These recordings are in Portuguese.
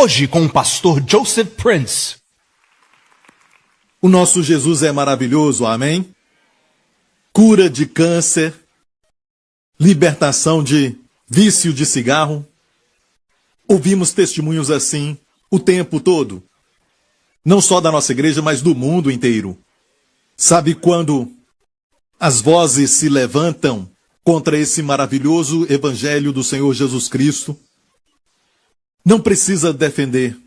Hoje com o pastor Joseph Prince. O nosso Jesus é maravilhoso, amém? Cura de câncer, libertação de vício de cigarro. Ouvimos testemunhos assim o tempo todo. Não só da nossa igreja, mas do mundo inteiro. Sabe quando as vozes se levantam contra esse maravilhoso evangelho do Senhor Jesus Cristo? Não precisa defender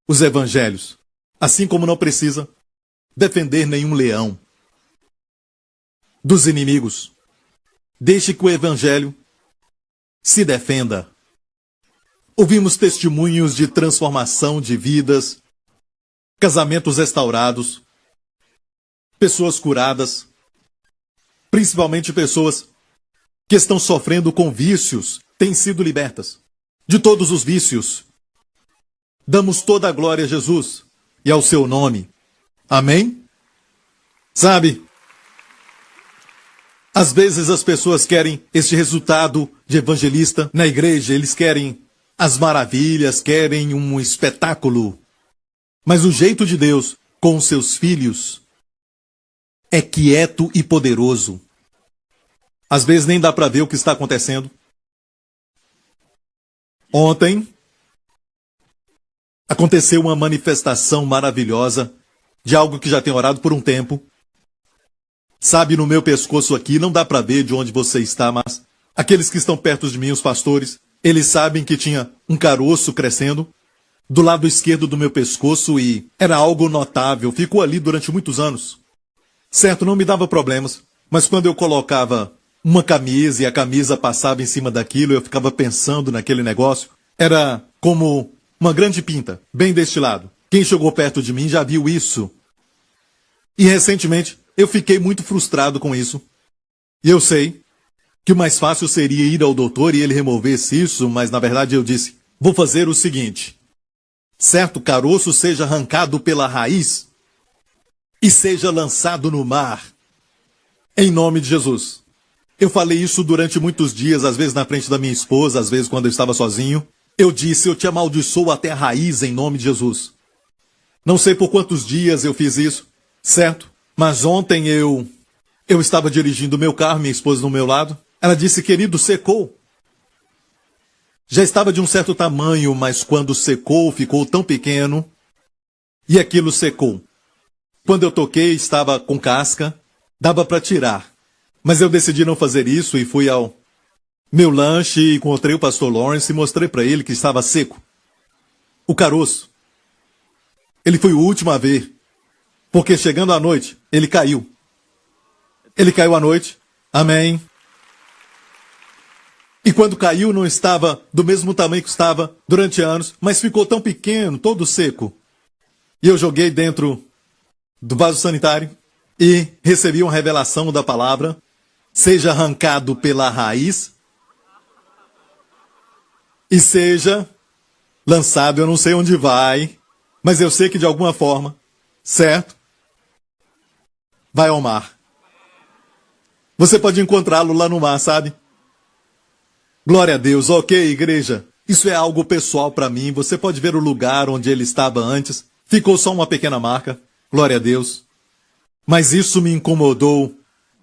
os evangelhos, assim como não precisa defender nenhum leão dos inimigos. Deixe que o evangelho se defenda. Ouvimos testemunhos de transformação de vidas, casamentos restaurados, pessoas curadas, principalmente pessoas que estão sofrendo com vícios, têm sido libertas de todos os vícios. Damos toda a glória a Jesus e ao seu nome. Amém? Sabe, às vezes as pessoas querem este resultado de evangelista na igreja, eles querem as maravilhas, querem um espetáculo. Mas o jeito de Deus com os seus filhos é quieto e poderoso. Às vezes nem dá para ver o que está acontecendo. Ontem aconteceu uma manifestação maravilhosa de algo que já tenho orado por um tempo. Sabe, no meu pescoço aqui, não dá para ver de onde você está, mas aqueles que estão perto de mim, os pastores, eles sabem que tinha um caroço crescendo do lado esquerdo do meu pescoço e era algo notável. Ficou ali durante muitos anos. Certo, não me dava problemas, mas quando eu colocava uma camisa e a camisa passava em cima daquilo, eu ficava pensando naquele negócio. Era como uma grande pinta, bem deste lado. Quem chegou perto de mim já viu isso. E recentemente eu fiquei muito frustrado com isso. E eu sei que o mais fácil seria ir ao doutor e ele removesse isso, mas na verdade eu disse, vou fazer o seguinte. Certo caroço seja arrancado pela raiz e seja lançado no mar. Em nome de Jesus. Eu falei isso durante muitos dias, às vezes na frente da minha esposa, às vezes quando eu estava sozinho. Eu disse, eu te amaldiçoo até a raiz em nome de Jesus. Não sei por quantos dias eu fiz isso, certo? Mas ontem eu estava dirigindo o meu carro, minha esposa do meu lado. Ela disse, querido, secou. Já estava de um certo tamanho, mas quando secou, ficou tão pequeno. E aquilo secou. Quando eu toquei, estava com casca, dava para tirar. Mas eu decidi não fazer isso e fui ao meu lanche e encontrei o pastor Lawrence e mostrei para ele que estava seco. O caroço. Ele foi o último a ver. Porque chegando à noite, ele caiu. Ele caiu à noite. Amém. E quando caiu, não estava do mesmo tamanho que estava durante anos, mas ficou tão pequeno, todo seco. E eu joguei dentro do vaso sanitário e recebi uma revelação da palavra. Seja arrancado pela raiz e seja lançado, eu não sei onde vai, mas eu sei que de alguma forma, certo? Vai ao mar. Você pode encontrá-lo lá no mar, sabe? Glória a Deus, ok, igreja. Isso é algo pessoal para mim. Você pode ver o lugar onde ele estava antes. Ficou só uma pequena marca. Glória a Deus. Mas isso me incomodou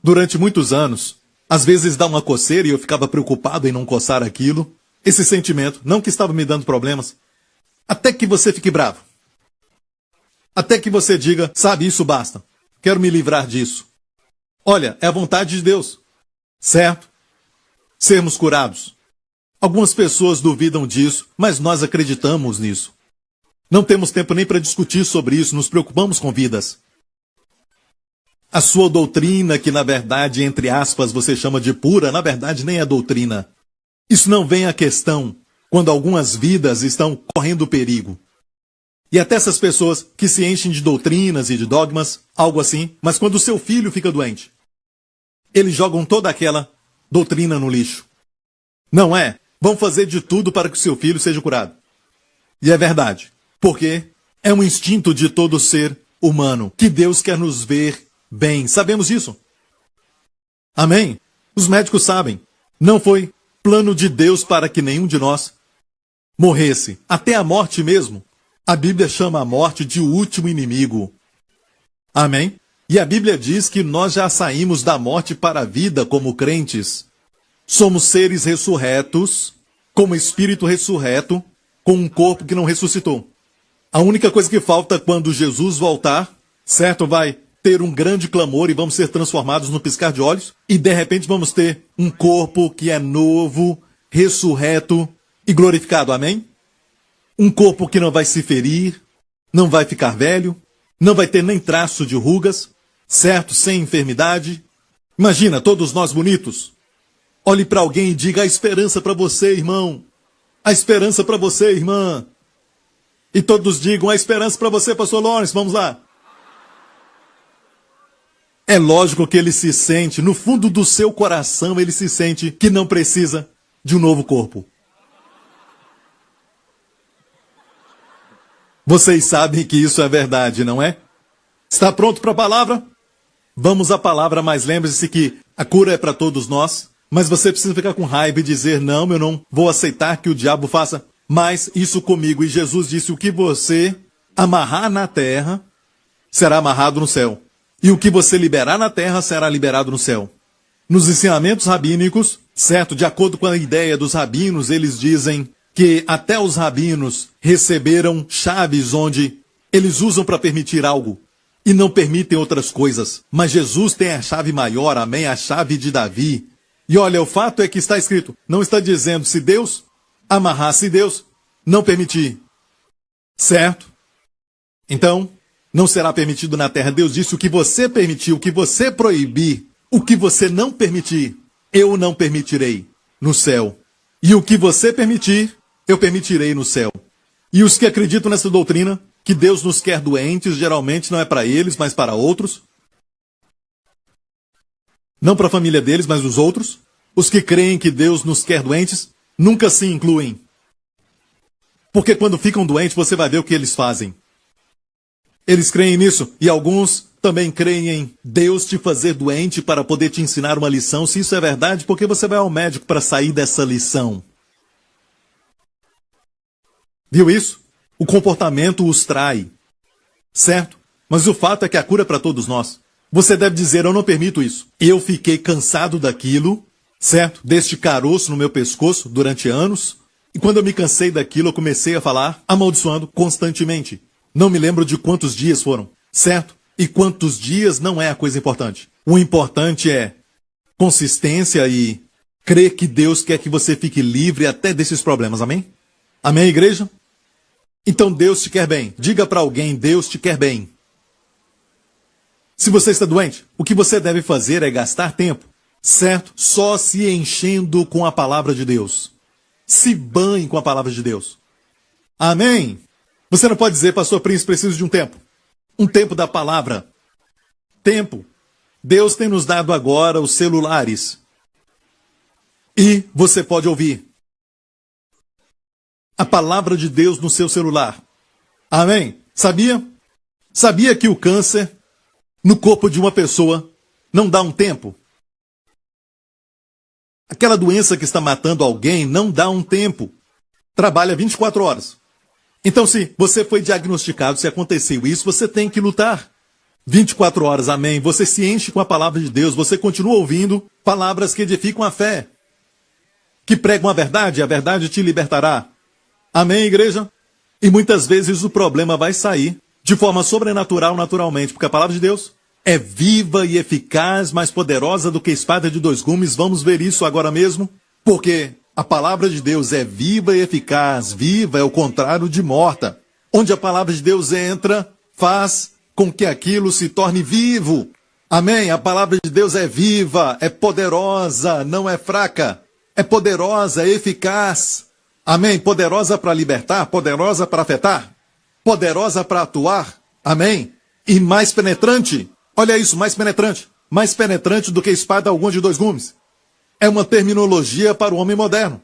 durante muitos anos. Às vezes dá uma coceira e eu ficava preocupado em não coçar aquilo. Esse sentimento, não que estava me dando problemas. Até que você fique bravo. Até que você diga, sabe, isso basta. Quero me livrar disso. Olha, é a vontade de Deus. Certo? Sermos curados. Algumas pessoas duvidam disso, mas nós acreditamos nisso. Não temos tempo nem para discutir sobre isso, nos preocupamos com vidas. A sua doutrina, que na verdade, entre aspas, você chama de pura, na verdade nem é doutrina. Isso não vem à questão quando algumas vidas estão correndo perigo. E até essas pessoas que se enchem de doutrinas e de dogmas, algo assim, mas quando o seu filho fica doente, eles jogam toda aquela doutrina no lixo. Não é? Vão fazer de tudo para que o seu filho seja curado. E é verdade, porque é um instinto de todo ser humano, que Deus quer nos ver bem. Sabemos disso. Amém? Os médicos sabem. Não foi plano de Deus para que nenhum de nós morresse, até a morte mesmo. A Bíblia chama a morte de o último inimigo. Amém? E a Bíblia diz que nós já saímos da morte para a vida como crentes. Somos seres ressurretos, como espírito ressurreto, com um corpo que não ressuscitou. A única coisa que falta quando Jesus voltar, certo, vai ter um grande clamor e vamos ser transformados no piscar de olhos, e de repente vamos ter um corpo que é novo, ressurreto e glorificado, amém? Um corpo que não vai se ferir, não vai ficar velho, não vai ter nem traço de rugas, certo? Sem enfermidade. Imagina, todos nós bonitos. Olhe para alguém e diga: a esperança para você, irmão. A esperança para você, irmã. E todos digam: a esperança para você, pastor Lawrence. Vamos lá. É lógico que ele se sente, no fundo do seu coração, ele se sente que não precisa de um novo corpo. Vocês sabem que isso é verdade, não é? Está pronto para a palavra? Vamos à palavra, mas lembre-se que a cura é para todos nós, mas você precisa ficar com raiva e dizer: não, eu não vou aceitar que o diabo faça mais isso comigo. E Jesus disse: o que você amarrar na terra será amarrado no céu. E o que você liberar na terra será liberado no céu. Nos ensinamentos rabínicos, certo, de acordo com a ideia dos rabinos, eles dizem que até os rabinos receberam chaves onde eles usam para permitir algo e não permitem outras coisas. Mas Jesus tem a chave maior, amém, a chave de Davi. E olha, o fato é que está escrito, não está dizendo se Deus amarrar, se Deus não permitir, certo? Então, não será permitido na terra. Deus disse: o que você permitir, o que você proibir, o que você não permitir, eu não permitirei no céu. E o que você permitir, eu permitirei no céu. E os que acreditam nessa doutrina, que Deus nos quer doentes, geralmente não é para eles, mas para outros. Não para a família deles, mas os outros. Os que creem que Deus nos quer doentes, nunca se incluem. Porque quando ficam doentes, você vai ver o que eles fazem. Eles creem nisso, e alguns também creem em Deus te fazer doente para poder te ensinar uma lição. Se isso é verdade, por que você vai ao médico para sair dessa lição? Viu isso? O comportamento os trai, certo? Mas o fato é que a cura é para todos nós. Você deve dizer: eu não permito isso. Eu fiquei cansado daquilo, certo? Deste caroço no meu pescoço durante anos. E quando eu me cansei daquilo, eu comecei a falar amaldiçoando constantemente. Não me lembro de quantos dias foram, certo? E quantos dias não é a coisa importante. O importante é consistência e crer que Deus quer que você fique livre até desses problemas, amém? Amém, igreja? Então Deus te quer bem. Diga para alguém: Deus te quer bem. Se você está doente, o que você deve fazer é gastar tempo, certo? Só se enchendo com a palavra de Deus. Se banhe com a palavra de Deus. Amém? Você não pode dizer: pastor Príncipe, preciso de um tempo. Um tempo da palavra. Tempo. Deus tem nos dado agora os celulares. E você pode ouvir a palavra de Deus no seu celular. Amém? Sabia? Sabia que o câncer no corpo de uma pessoa não dá um tempo? Aquela doença que está matando alguém não dá um tempo. Trabalha 24 horas. Então, se você foi diagnosticado, se aconteceu isso, você tem que lutar. 24 horas, amém. Você se enche com a palavra de Deus, você continua ouvindo palavras que edificam a fé, que pregam a verdade te libertará. Amém, igreja? E muitas vezes o problema vai sair de forma sobrenatural, naturalmente, porque a palavra de Deus é viva e eficaz, mais poderosa do que espada de dois gumes. Vamos ver isso agora mesmo, porque a palavra de Deus é viva e eficaz. Viva é o contrário de morta. Onde a palavra de Deus entra, faz com que aquilo se torne vivo. Amém? A palavra de Deus é viva, é poderosa, não é fraca. É poderosa, é eficaz. Amém? Poderosa para libertar, poderosa para afetar, poderosa para atuar. Amém? E mais penetrante. Olha isso, mais penetrante. Mais penetrante do que espada alguma de dois gumes. É uma terminologia para o homem moderno.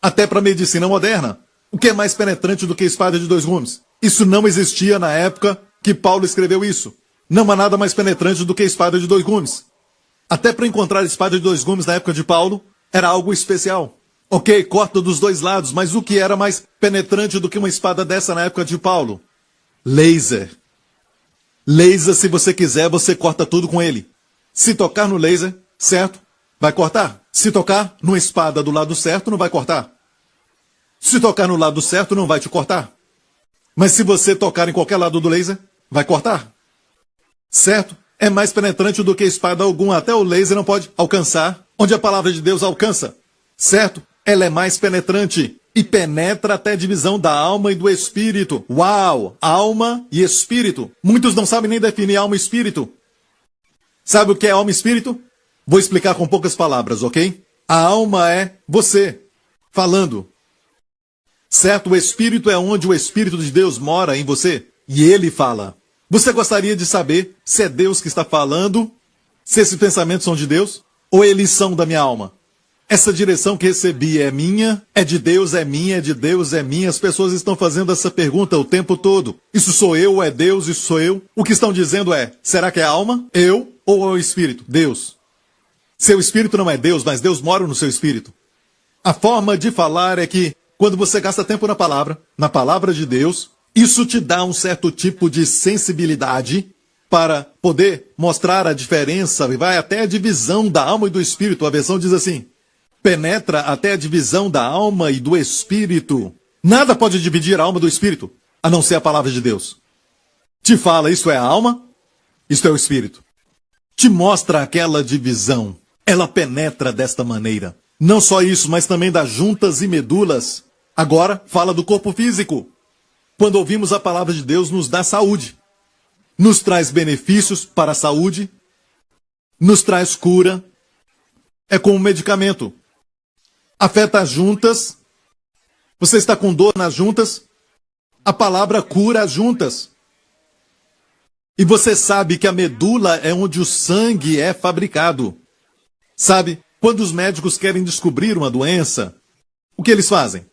Até para a medicina moderna. O que é mais penetrante do que espada de dois gumes? Isso não existia na época que Paulo escreveu isso. Não há nada mais penetrante do que espada de dois gumes. Até para encontrar espada de dois gumes na época de Paulo, era algo especial. Ok, corta dos dois lados, mas o que era mais penetrante do que uma espada dessa na época de Paulo? Laser. Laser, se você quiser, você corta tudo com ele. Se tocar no laser, certo? Vai cortar. Se tocar numa espada do lado certo, não vai cortar. Se tocar no lado certo, não vai te cortar. Mas se você tocar em qualquer lado do laser, vai cortar. Certo? É mais penetrante do que espada alguma. Até o laser não pode alcançar onde a palavra de Deus alcança. Certo? Ela é mais penetrante e penetra até a divisão da alma e do espírito. Uau! Alma e espírito. Muitos não sabem nem definir alma e espírito. Sabe o que é alma e espírito? Vou explicar com poucas palavras, ok? A alma é você, falando. Certo? O espírito é onde o Espírito de Deus mora em você. E ele fala. Você gostaria de saber se é Deus que está falando? Se esses pensamentos são de Deus? Ou eles são da minha alma? Essa direção que recebi é minha? É de Deus, é minha, é de Deus, é minha? As pessoas estão fazendo essa pergunta o tempo todo. Isso sou eu ou é Deus? Isso sou eu? O que estão dizendo é, será que é a alma? Eu? Ou é o espírito? Deus. Seu espírito não é Deus, mas Deus mora no seu espírito. A forma de falar é que, quando você gasta tempo na palavra de Deus, isso te dá um certo tipo de sensibilidade para poder mostrar a diferença e vai até a divisão da alma e do espírito. A versão diz assim, penetra até a divisão da alma e do espírito. Nada pode dividir a alma do espírito, a não ser a palavra de Deus. Te fala, isto é a alma, isto é o espírito. Te mostra aquela divisão. Ela penetra desta maneira. Não só isso, mas também das juntas e medulas. Agora, fala do corpo físico. Quando ouvimos a palavra de Deus, nos dá saúde. Nos traz benefícios para a saúde. Nos traz cura. É como um medicamento. Afeta as juntas. Você está com dor nas juntas? A palavra cura as juntas. E você sabe que a medula é onde o sangue é fabricado. Sabe, quando os médicos querem descobrir uma doença, o que eles fazem?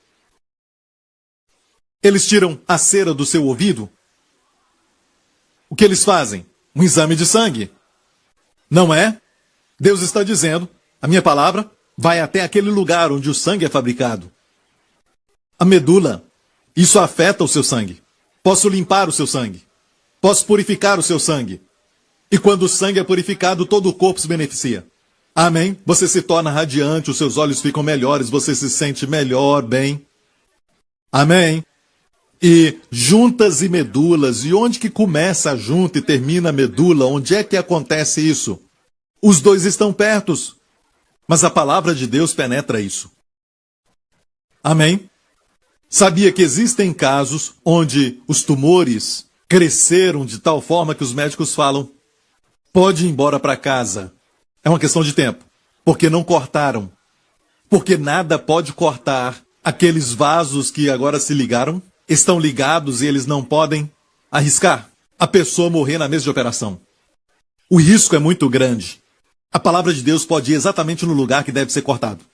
Eles tiram a cera do seu ouvido? O que eles fazem? Um exame de sangue. Não é? Deus está dizendo, a minha palavra vai até aquele lugar onde o sangue é fabricado. A medula, isso afeta o seu sangue. Posso limpar o seu sangue. Posso purificar o seu sangue. E quando o sangue é purificado, todo o corpo se beneficia. Amém? Você se torna radiante, os seus olhos ficam melhores, você se sente melhor, bem. Amém? E juntas e medulas, e onde que começa a junta e termina a medula? Onde é que acontece isso? Os dois estão pertos, mas a palavra de Deus penetra isso. Amém? Sabia que existem casos onde os tumores cresceram de tal forma que os médicos falam, pode ir embora para casa. É uma questão de tempo, porque não cortaram. Porque nada pode cortar aqueles vasos que agora se ligaram, estão ligados e eles não podem arriscar a pessoa morrer na mesa de operação. O risco é muito grande. A palavra de Deus pode ir exatamente no lugar que deve ser cortado.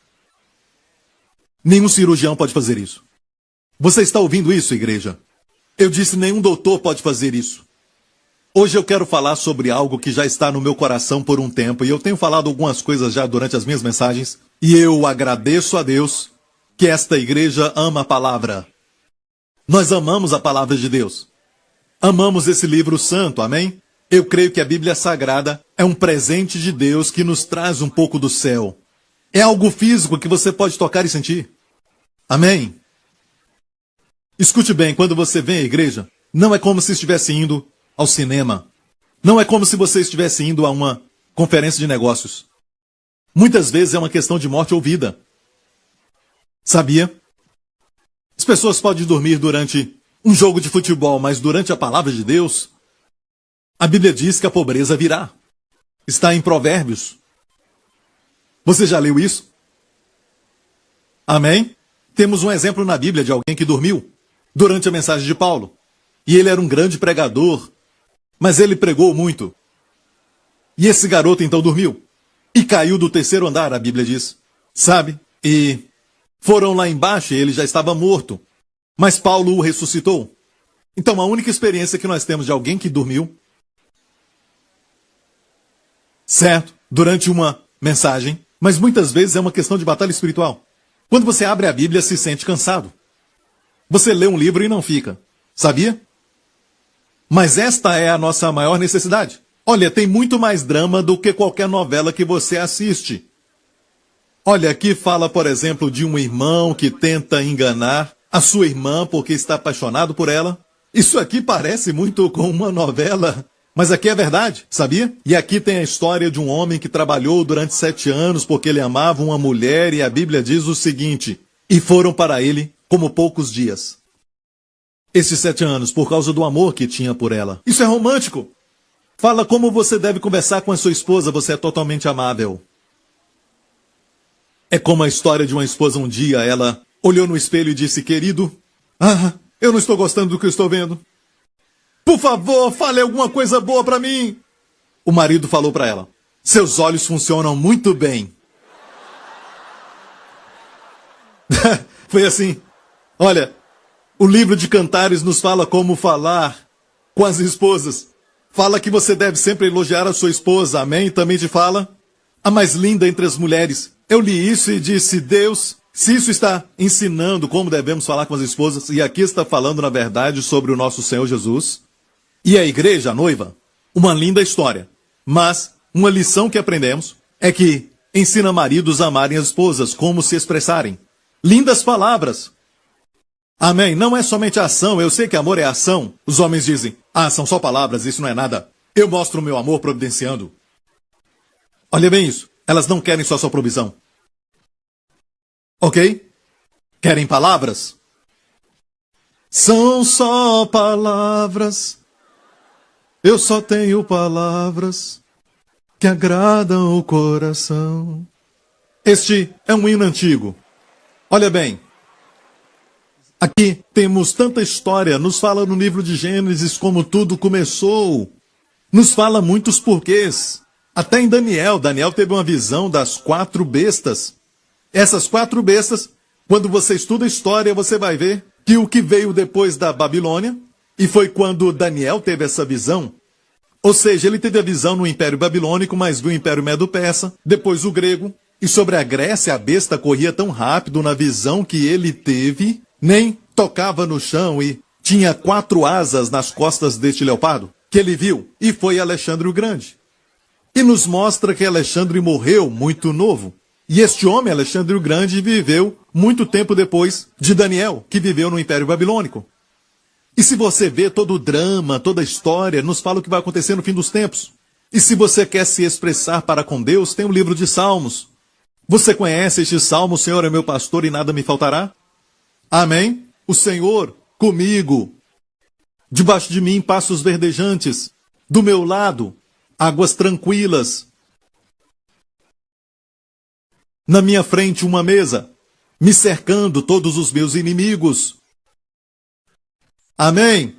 Nenhum cirurgião pode fazer isso. Você está ouvindo isso, igreja? Eu disse, nenhum doutor pode fazer isso. Hoje eu quero falar sobre algo que já está no meu coração por um tempo, e eu tenho falado algumas coisas já durante as minhas mensagens, e eu agradeço a Deus que esta igreja ama a palavra. Nós amamos a palavra de Deus. Amamos esse livro santo, amém? Eu creio que a Bíblia Sagrada é um presente de Deus que nos traz um pouco do céu. É algo físico que você pode tocar e sentir. Amém? Escute bem, quando você vem à igreja, não é como se estivesse indo ao cinema. Não é como se você estivesse indo a uma conferência de negócios. Muitas vezes é uma questão de morte ou vida. Sabia? As pessoas podem dormir durante um jogo de futebol, mas durante a palavra de Deus, a Bíblia diz que a pobreza virá. Está em Provérbios. Você já leu isso? Amém? Temos um exemplo na Bíblia de alguém que dormiu durante a mensagem de Paulo. E ele era um grande pregador, mas ele pregou muito. E esse garoto então dormiu. E caiu do terceiro andar, a Bíblia diz. Sabe? E foram lá embaixo e ele já estava morto. Mas Paulo o ressuscitou. Então a única experiência que nós temos de alguém que dormiu, certo, durante uma mensagem, mas muitas vezes é uma questão de batalha espiritual. Quando você abre a Bíblia, se sente cansado. Você lê um livro e não fica. Sabia? Mas esta é a nossa maior necessidade. Olha, tem muito mais drama do que qualquer novela que você assiste. Olha, aqui fala, por exemplo, de um irmão que tenta enganar a sua irmã porque está apaixonado por ela. Isso aqui parece muito com uma novela, mas aqui é verdade, sabia? E aqui tem a história de um homem que trabalhou durante 7 anos porque ele amava uma mulher e a Bíblia diz o seguinte: e foram para ele como poucos dias. Esses 7 anos, por causa do amor que tinha por ela. Isso é romântico. Fala como você deve conversar com a sua esposa, você é totalmente amável. É como a história de uma esposa um dia, ela olhou no espelho e disse: querido, eu não estou gostando do que eu estou vendo. Por favor, fale alguma coisa boa para mim. O marido falou para ela: seus olhos funcionam muito bem. Foi assim. Olha, o livro de Cantares nos fala como falar com as esposas. Fala que você deve sempre elogiar a sua esposa, amém? Também te fala a mais linda entre as mulheres. Eu li isso e disse: Deus, se isso está ensinando como devemos falar com as esposas, e aqui está falando, na verdade, sobre o nosso Senhor Jesus, e a igreja, a noiva, uma linda história. Mas uma lição que aprendemos é que ensina maridos a amarem as esposas, como se expressarem. Lindas palavras. Amém? Não é somente ação, eu sei que amor é ação. Os homens dizem: são só palavras, isso não é nada. Eu mostro o meu amor providenciando. Olha bem isso. Elas não querem só sua provisão. Ok? Querem palavras? São só palavras. Eu só tenho palavras que agradam o coração. Este é um hino antigo. Olha bem. Aqui temos tanta história. Nos fala no livro de Gênesis como tudo começou. Nos fala muitos porquês. Até em Daniel teve uma visão das 4 bestas. Essas 4 bestas, quando você estuda a história, você vai ver que o que veio depois da Babilônia, e foi quando Daniel teve essa visão, ou seja, ele teve a visão no Império Babilônico, mas viu o Império Medo-Persa, depois o grego, e sobre a Grécia a besta corria tão rápido na visão que ele teve, nem tocava no chão e tinha 4 asas nas costas deste leopardo, que ele viu, e foi Alexandre o Grande. E nos mostra que Alexandre morreu muito novo. E este homem, Alexandre o Grande, viveu muito tempo depois de Daniel, que viveu no Império Babilônico. E se você vê todo o drama, toda a história, nos fala o que vai acontecer no fim dos tempos. E se você quer se expressar para com Deus, tem o livro de Salmos. Você conhece este salmo: o Senhor é meu pastor e nada me faltará? Amém? O Senhor comigo. Debaixo de mim, pastos verdejantes. Do meu lado, águas tranquilas. Na minha frente uma mesa, me cercando todos os meus inimigos. Amém?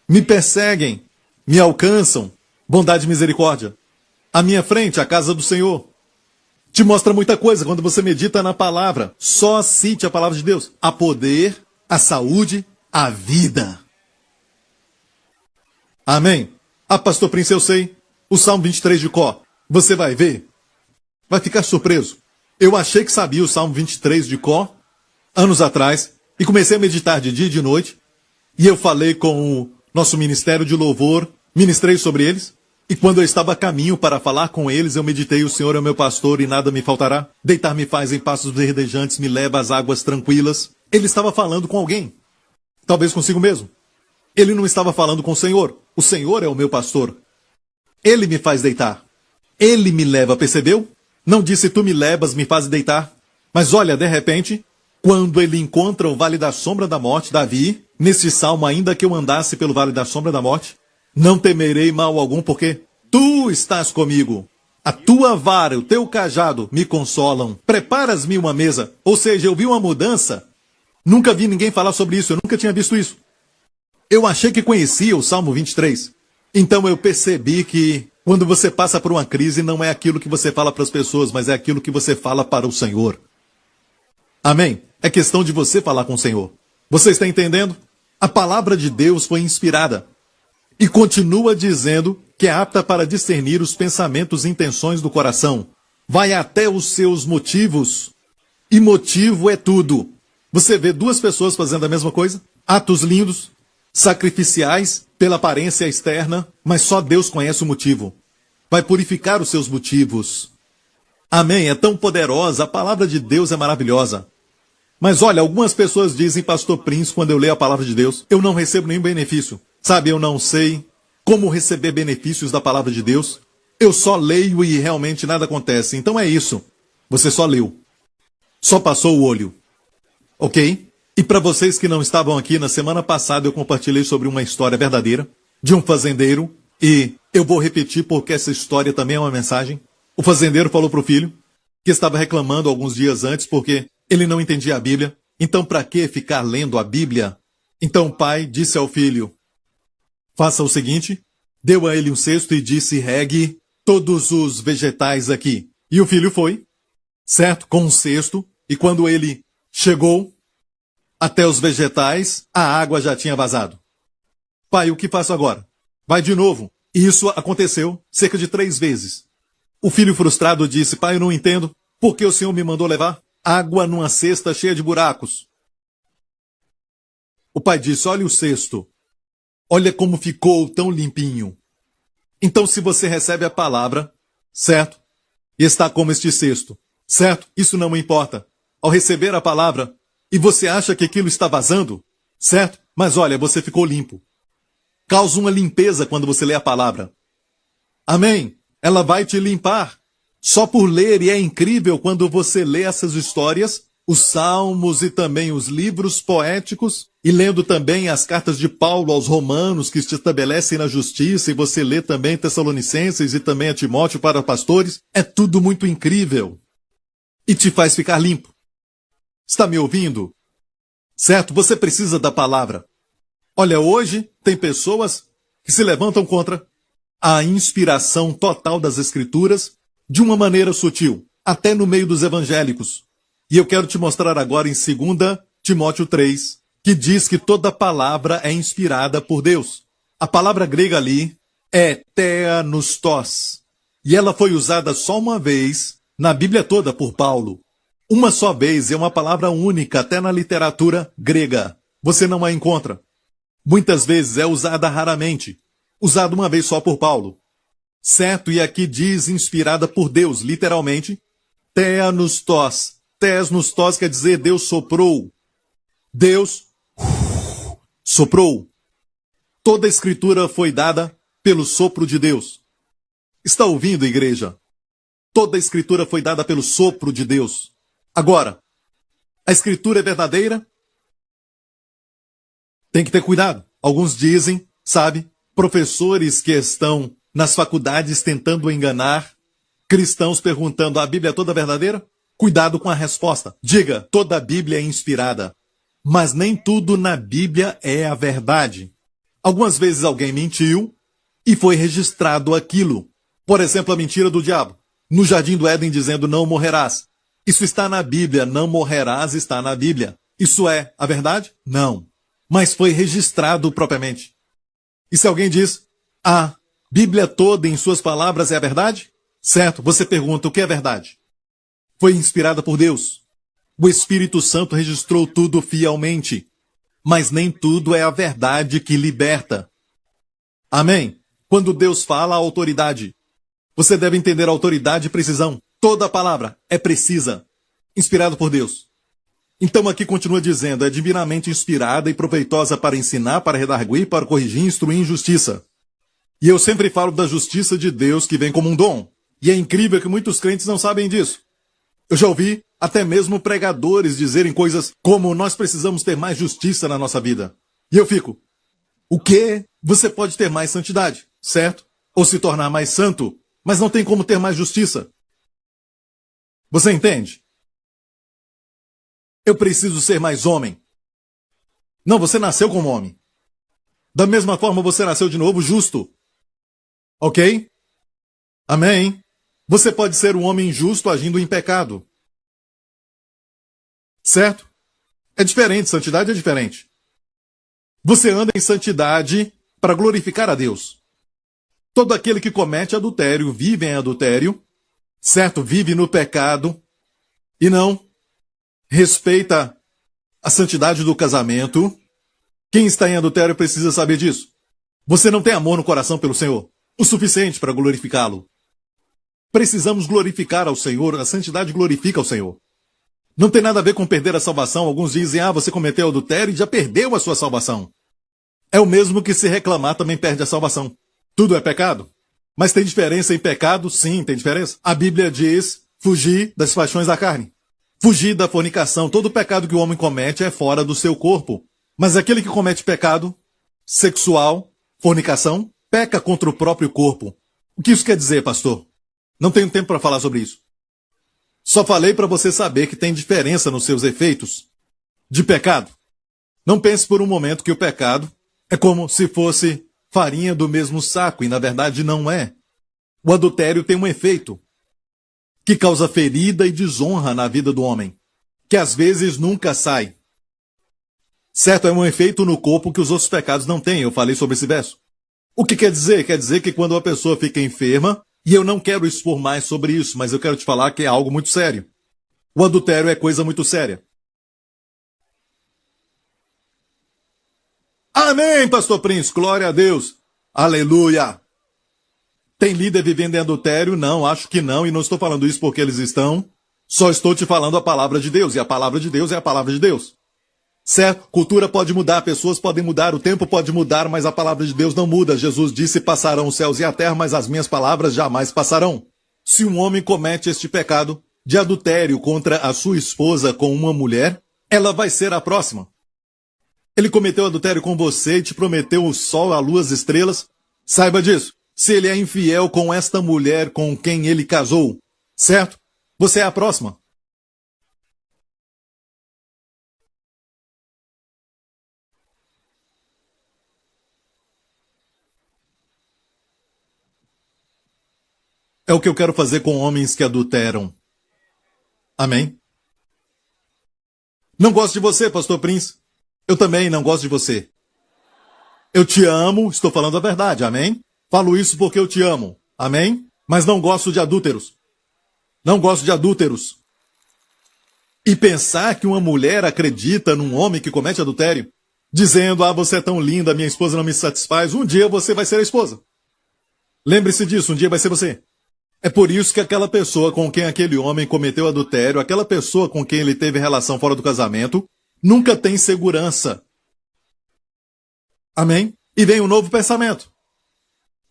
Me perseguem, me alcançam, bondade e misericórdia. À minha frente, a casa do Senhor. Te mostra muita coisa quando você medita na palavra. Só cite a palavra de Deus. A poder, a saúde, a vida. Amém? Pastor Prince, eu sei. O Salmo 23 de Có. Você vai ver. Vai ficar surpreso. Eu achei que sabia o Salmo 23 de Có, anos atrás, e comecei a meditar de dia e de noite, e eu falei com o nosso ministério de louvor, ministrei sobre eles, e quando eu estava a caminho para falar com eles, eu meditei: o Senhor é o meu pastor e nada me faltará. Deitar-me faz em pastos verdejantes, me leva às águas tranquilas. Ele estava falando com alguém, talvez consigo mesmo. Ele não estava falando com o Senhor é o meu pastor. Ele me faz deitar, ele me leva, percebeu? Não disse: tu me levas, me fazes deitar. Mas olha, de repente, quando ele encontra o vale da sombra da morte, Davi, neste salmo: ainda que eu andasse pelo vale da sombra da morte, não temerei mal algum, porque tu estás comigo. A tua vara, o teu cajado me consolam. Preparas-me uma mesa. Ou seja, eu vi uma mudança. Nunca vi ninguém falar sobre isso, eu nunca tinha visto isso. Eu achei que conhecia o Salmo 23. Então eu percebi que quando você passa por uma crise, não é aquilo que você fala para as pessoas, mas é aquilo que você fala para o Senhor. Amém? É questão de você falar com o Senhor. Você está entendendo? A palavra de Deus foi inspirada. E continua dizendo que é apta para discernir os pensamentos e intenções do coração. Vai até os seus motivos. E motivo é tudo. Você vê duas pessoas fazendo a mesma coisa, atos lindos, sacrificiais, pela aparência externa, mas só Deus conhece o motivo. Vai purificar os seus motivos. Amém? É tão poderosa, a palavra de Deus é maravilhosa. Mas olha, algumas pessoas dizem, Pastor Prince, quando eu leio a palavra de Deus, eu não recebo nenhum benefício. Sabe, eu não sei como receber benefícios da palavra de Deus. Eu só leio e realmente nada acontece. Então é isso. Você só leu. Só passou o olho. Ok? E para vocês que não estavam aqui, na semana passada eu compartilhei sobre uma história verdadeira de um fazendeiro. E eu vou repetir porque essa história também é uma mensagem. O fazendeiro falou para o filho, que estava reclamando alguns dias antes porque ele não entendia a Bíblia. Então para que ficar lendo a Bíblia? Então o pai disse ao filho, faça o seguinte, deu a ele um cesto e disse, regue todos os vegetais aqui. E o filho foi, certo, com um cesto, e quando ele chegou até os vegetais, a água já tinha vazado. Pai, o que faço agora? Vai de novo. E isso aconteceu cerca de 3 vezes. O filho frustrado disse, pai, eu não entendo, por que o senhor me mandou levar água numa cesta cheia de buracos? O pai disse, olha o cesto. Olha como ficou tão limpinho. Então, se você recebe a palavra, certo? E está como este cesto, certo? Isso não importa. Ao receber a palavra, e você acha que aquilo está vazando, certo? Mas olha, você ficou limpo. Causa uma limpeza quando você lê a palavra. Amém? Ela vai te limpar. Só por ler, e é incrível quando você lê essas histórias, os salmos e também os livros poéticos, e lendo também as cartas de Paulo aos romanos, que te estabelecem na justiça, e você lê também Tessalonicenses e também a Timóteo para pastores, é tudo muito incrível. E te faz ficar limpo. Está me ouvindo? Certo? Você precisa da palavra. Olha, hoje tem pessoas que se levantam contra a inspiração total das Escrituras de uma maneira sutil, até no meio dos evangélicos. E eu quero te mostrar agora em 2 Timóteo 3, que diz que toda palavra é inspirada por Deus. A palavra grega ali é theanustos, e ela foi usada só uma vez na Bíblia toda por Paulo. Uma só vez, é uma palavra única, até na literatura grega. Você não a encontra. Muitas vezes é usada raramente. Usada uma vez só por Paulo. Certo? E aqui diz inspirada por Deus, literalmente. Theanustos. Theanustos quer dizer Deus soprou. Deus soprou. Toda a escritura foi dada pelo sopro de Deus. Está ouvindo, igreja? Toda a escritura foi dada pelo sopro de Deus. Agora, a escritura é verdadeira? Tem que ter cuidado. Alguns dizem, sabe, professores que estão nas faculdades tentando enganar cristãos perguntando, a Bíblia é toda verdadeira? Cuidado com a resposta. Diga, toda a Bíblia é inspirada. Mas nem tudo na Bíblia é a verdade. Algumas vezes alguém mentiu e foi registrado aquilo. Por exemplo, a mentira do diabo. No jardim do Éden dizendo, não morrerás. Isso está na Bíblia, não morrerás está na Bíblia. Isso é a verdade? Não. Mas foi registrado propriamente. E se alguém diz, a Bíblia toda em suas palavras é a verdade? Certo, você pergunta, o que é verdade? Foi inspirada por Deus. O Espírito Santo registrou tudo fielmente. Mas nem tudo é a verdade que liberta. Amém? Quando Deus fala, a autoridade. Você deve entender a autoridade e precisão. Toda a palavra é precisa. Inspirada por Deus. Então aqui continua dizendo, é divinamente inspirada e proveitosa para ensinar, para redarguir, para corrigir, instruir em justiça. E eu sempre falo da justiça de Deus que vem como um dom. E é incrível que muitos crentes não sabem disso. Eu já ouvi até mesmo pregadores dizerem coisas como nós precisamos ter mais justiça na nossa vida. E eu fico, o quê? Você pode ter mais santidade, certo? Ou se tornar mais santo, mas não tem como ter mais justiça. Você entende? Eu preciso ser mais homem. Não, você nasceu como homem. Da mesma forma, você nasceu de novo justo. Ok? Amém? Você pode ser um homem justo agindo em pecado. Certo? É diferente, santidade é diferente. Você anda em santidade para glorificar a Deus. Todo aquele que comete adultério, vive em adultério, certo? Vive no pecado, e não respeita a santidade do casamento. Quem está em adultério precisa saber disso. Você não tem amor no coração pelo Senhor, o suficiente para glorificá-lo. Precisamos glorificar ao Senhor, a santidade glorifica ao Senhor. Não tem nada a ver com perder a salvação. Alguns dizem, você cometeu adultério e já perdeu a sua salvação. É o mesmo que se reclamar também perde a salvação. Tudo é pecado. Mas tem diferença em pecado? Sim, tem diferença. A Bíblia diz, fugir das paixões da carne. Fugir da fornicação. Todo pecado que o homem comete é fora do seu corpo. Mas aquele que comete pecado sexual, fornicação, peca contra o próprio corpo. O que isso quer dizer, pastor? Não tenho tempo para falar sobre isso. Só falei para você saber que tem diferença nos seus efeitos de pecado. Não pense por um momento que o pecado é como se fosse farinha do mesmo saco, e na verdade não é. O adultério tem um efeito que causa ferida e desonra na vida do homem, que às vezes nunca sai. Certo, é um efeito no corpo que os outros pecados não têm. Eu falei sobre esse verso. O que quer dizer? Quer dizer que quando uma pessoa fica enferma, e eu não quero expor mais sobre isso, mas eu quero te falar que é algo muito sério. O adultério é coisa muito séria. Amém, pastor Prince, glória a Deus. Aleluia. Tem líder vivendo em adultério? Não, acho que não, e não estou falando isso porque eles estão. Só estou te falando a palavra de Deus, e a palavra de Deus é a palavra de Deus. Certo? Cultura pode mudar, pessoas podem mudar, o tempo pode mudar, mas a palavra de Deus não muda. Jesus disse, passarão os céus e a terra, mas as minhas palavras jamais passarão. Se um homem comete este pecado de adultério contra a sua esposa com uma mulher, ela vai ser a próxima. Ele cometeu adultério com você e te prometeu o sol, a lua, as estrelas. Saiba disso. Se ele é infiel com esta mulher com quem ele casou, certo? Você é a próxima. É o que eu quero fazer com homens que adulteram. Amém? Não gosto de você, pastor Prince. Eu também não gosto de você. Eu te amo, estou falando a verdade, amém? Falo isso porque eu te amo, amém? Mas não gosto de adúlteros. Não gosto de adúlteros. E pensar que uma mulher acredita num homem que comete adultério, dizendo, você é tão linda, minha esposa não me satisfaz, um dia você vai ser a esposa. Lembre-se disso, um dia vai ser você. É por isso que aquela pessoa com quem aquele homem cometeu adultério, aquela pessoa com quem ele teve relação fora do casamento, nunca tem segurança. Amém? E vem um novo pensamento.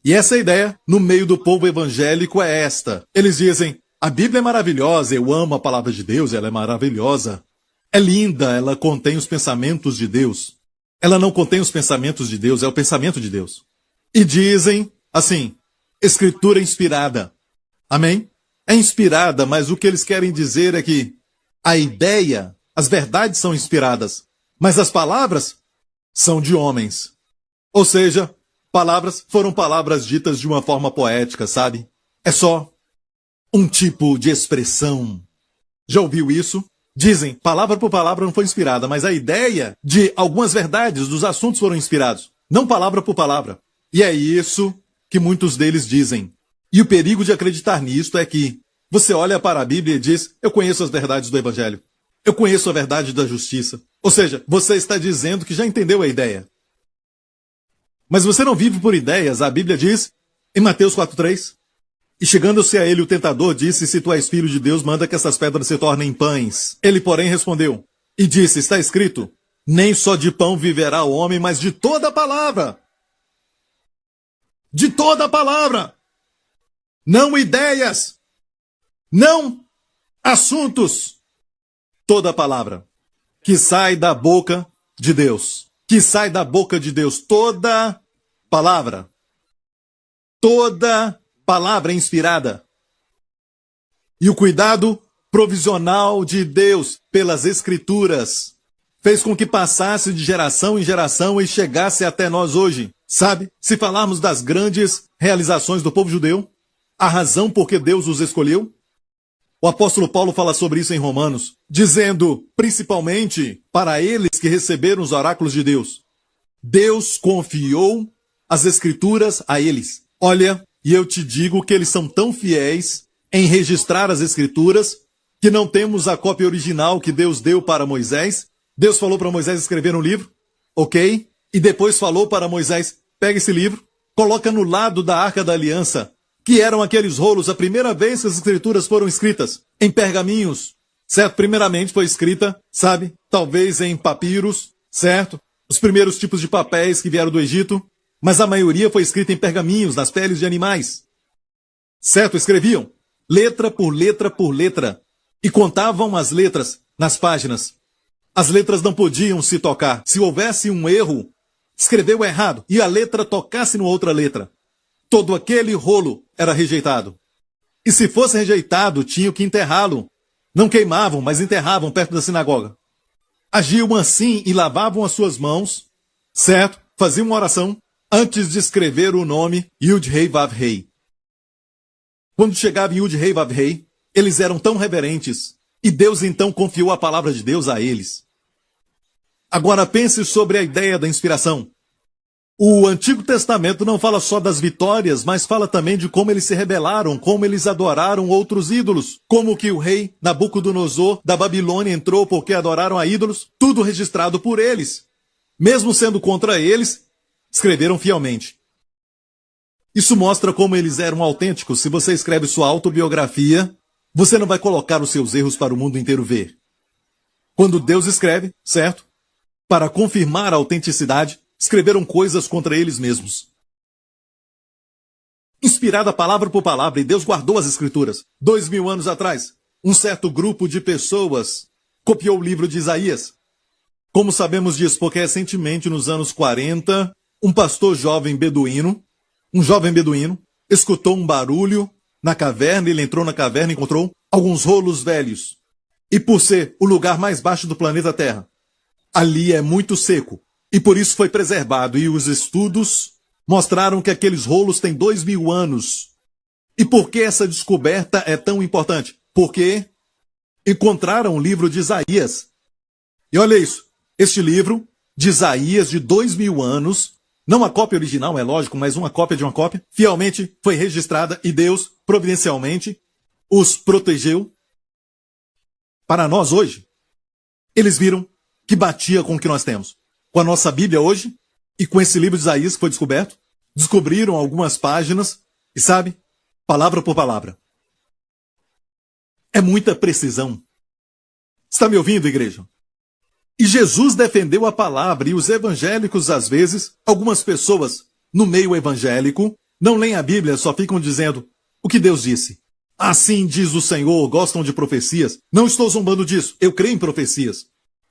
E essa ideia, no meio do povo evangélico, é esta. Eles dizem, a Bíblia é maravilhosa, eu amo a palavra de Deus, ela é maravilhosa. É linda, ela contém os pensamentos de Deus. Ela não contém os pensamentos de Deus, é o pensamento de Deus. E dizem, assim, Escritura inspirada. Amém? É inspirada, mas o que eles querem dizer é que a ideia, as verdades são inspiradas, mas as palavras são de homens. Ou seja, foram palavras ditas de uma forma poética, sabe? É só um tipo de expressão. Já ouviu isso? Dizem, palavra por palavra não foi inspirada, mas a ideia de algumas verdades dos assuntos foram inspirados, não palavra por palavra. E é isso que muitos deles dizem. E o perigo de acreditar nisto é que você olha para a Bíblia e diz, eu conheço as verdades do Evangelho. Eu conheço a verdade da justiça. Ou seja, você está dizendo que já entendeu a ideia. Mas você não vive por ideias. A Bíblia diz, em Mateus 4,3, e chegando-se a ele o tentador disse, se tu és filho de Deus, manda que essas pedras se tornem pães. Ele, porém, respondeu e disse, está escrito, nem só de pão viverá o homem, mas de toda a palavra. De toda a palavra. Não ideias, não assuntos, toda a palavra que sai da boca de Deus, que sai da boca de Deus, toda palavra inspirada. E o cuidado provisional de Deus pelas Escrituras fez com que passasse de geração em geração e chegasse até nós hoje. Sabe, se falarmos das grandes realizações do povo judeu, a razão por que Deus os escolheu? O apóstolo Paulo fala sobre isso em Romanos, dizendo, principalmente para eles que receberam os oráculos de Deus, Deus confiou as Escrituras a eles. Olha, e eu te digo que eles são tão fiéis em registrar as Escrituras, que não temos a cópia original que Deus deu para Moisés. Deus falou para Moisés escrever um livro, ok? E depois falou para Moisés, pega esse livro, coloca no lado da Arca da Aliança, que eram aqueles rolos, a primeira vez que as escrituras foram escritas, em pergaminhos, certo? Primeiramente foi escrita, sabe, talvez em papiros, certo? Os primeiros tipos de papéis que vieram do Egito, mas a maioria foi escrita em pergaminhos, nas peles de animais. Certo? Escreviam letra por letra por letra e contavam as letras nas páginas. As letras não podiam se tocar. Se houvesse um erro, escreveu errado e a letra tocasse numa outra letra, todo aquele rolo era rejeitado. E se fosse rejeitado, tinham que enterrá-lo. Não queimavam, mas enterravam perto da sinagoga. Agiam assim e lavavam as suas mãos, certo? Faziam uma oração antes de escrever o nome Yud-Hei-Vav-Hei. Quando chegava em Yud-Hei-Vav-Hei, eles eram tão reverentes, e Deus então confiou a palavra de Deus a eles. Agora pense sobre a ideia da inspiração. O Antigo Testamento não fala só das vitórias, mas fala também de como eles se rebelaram, como eles adoraram outros ídolos, como que o rei Nabucodonosor da Babilônia entrou porque adoraram a ídolos, tudo registrado por eles. Mesmo sendo contra eles, escreveram fielmente. Isso mostra como eles eram autênticos. Se você escreve sua autobiografia, você não vai colocar os seus erros para o mundo inteiro ver. Quando Deus escreve, certo? Para confirmar a autenticidade, escreveram coisas contra eles mesmos. Inspirada palavra por palavra, e Deus guardou as escrituras. 2000 anos atrás, um certo grupo de pessoas copiou o livro de Isaías. Como sabemos disso? Porque recentemente, nos anos 40, um pastor jovem beduíno, escutou um barulho na caverna, ele entrou na caverna e encontrou alguns rolos velhos. E por ser o lugar mais baixo do planeta Terra, ali é muito seco. E por isso foi preservado. E os estudos mostraram que aqueles rolos têm 2000 anos. E por que essa descoberta é tão importante? Porque encontraram o livro de Isaías. E olha isso. Este livro de Isaías de 2000 anos, não a cópia original, é lógico, mas uma cópia de uma cópia, fielmente foi registrada e Deus, providencialmente, os protegeu. Para nós hoje, eles viram que batia com o que nós temos. Com a nossa Bíblia hoje, e com esse livro de Isaías que foi descoberto, descobriram algumas páginas, e sabe, palavra por palavra. É muita precisão. Está me ouvindo, igreja? E Jesus defendeu a palavra, e os evangélicos, às vezes, algumas pessoas no meio evangélico, não leem a Bíblia, só ficam dizendo o que Deus disse. Assim diz o Senhor, gostam de profecias. Não estou zombando disso, eu creio em profecias.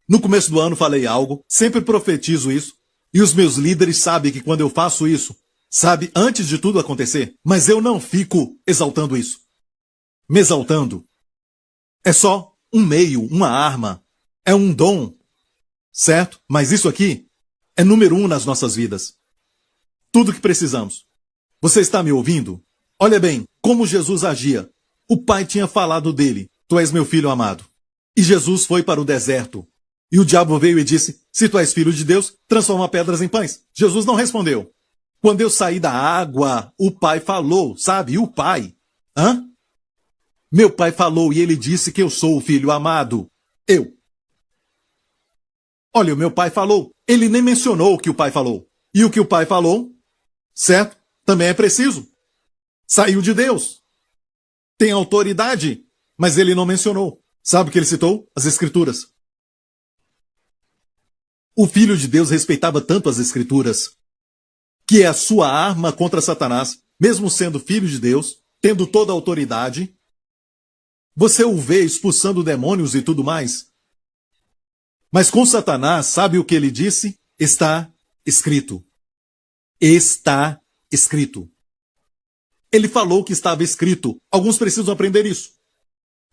No começo do ano falei algo, sempre profetizo isso, e os meus líderes sabem que quando eu faço isso, sabe, antes de tudo acontecer, mas eu não fico exaltando isso. Me exaltando. É só um meio, uma arma, é um dom, certo? Mas isso aqui é número 1 nas nossas vidas. Tudo que precisamos. Você está me ouvindo? Olha bem, como Jesus agia. O Pai tinha falado dele, tu és meu filho amado. E Jesus foi para o deserto. E o diabo veio e disse, se tu és filho de Deus, transforma pedras em pães. Jesus não respondeu. Quando eu saí da água, o Pai falou, sabe? O Pai. Meu Pai falou e ele disse que eu sou o filho amado. Eu. Olha, o meu Pai falou. Ele nem mencionou o que o Pai falou. E o que o Pai falou, certo? Também é preciso. Saiu de Deus. Tem autoridade, mas ele não mencionou. Sabe o que ele citou? As Escrituras. O Filho de Deus respeitava tanto as Escrituras, que é a sua arma contra Satanás, mesmo sendo filho de Deus, tendo toda a autoridade. Você o vê expulsando demônios e tudo mais. Mas com Satanás, sabe o que ele disse? Está escrito. Está escrito. Ele falou que estava escrito. Alguns precisam aprender isso.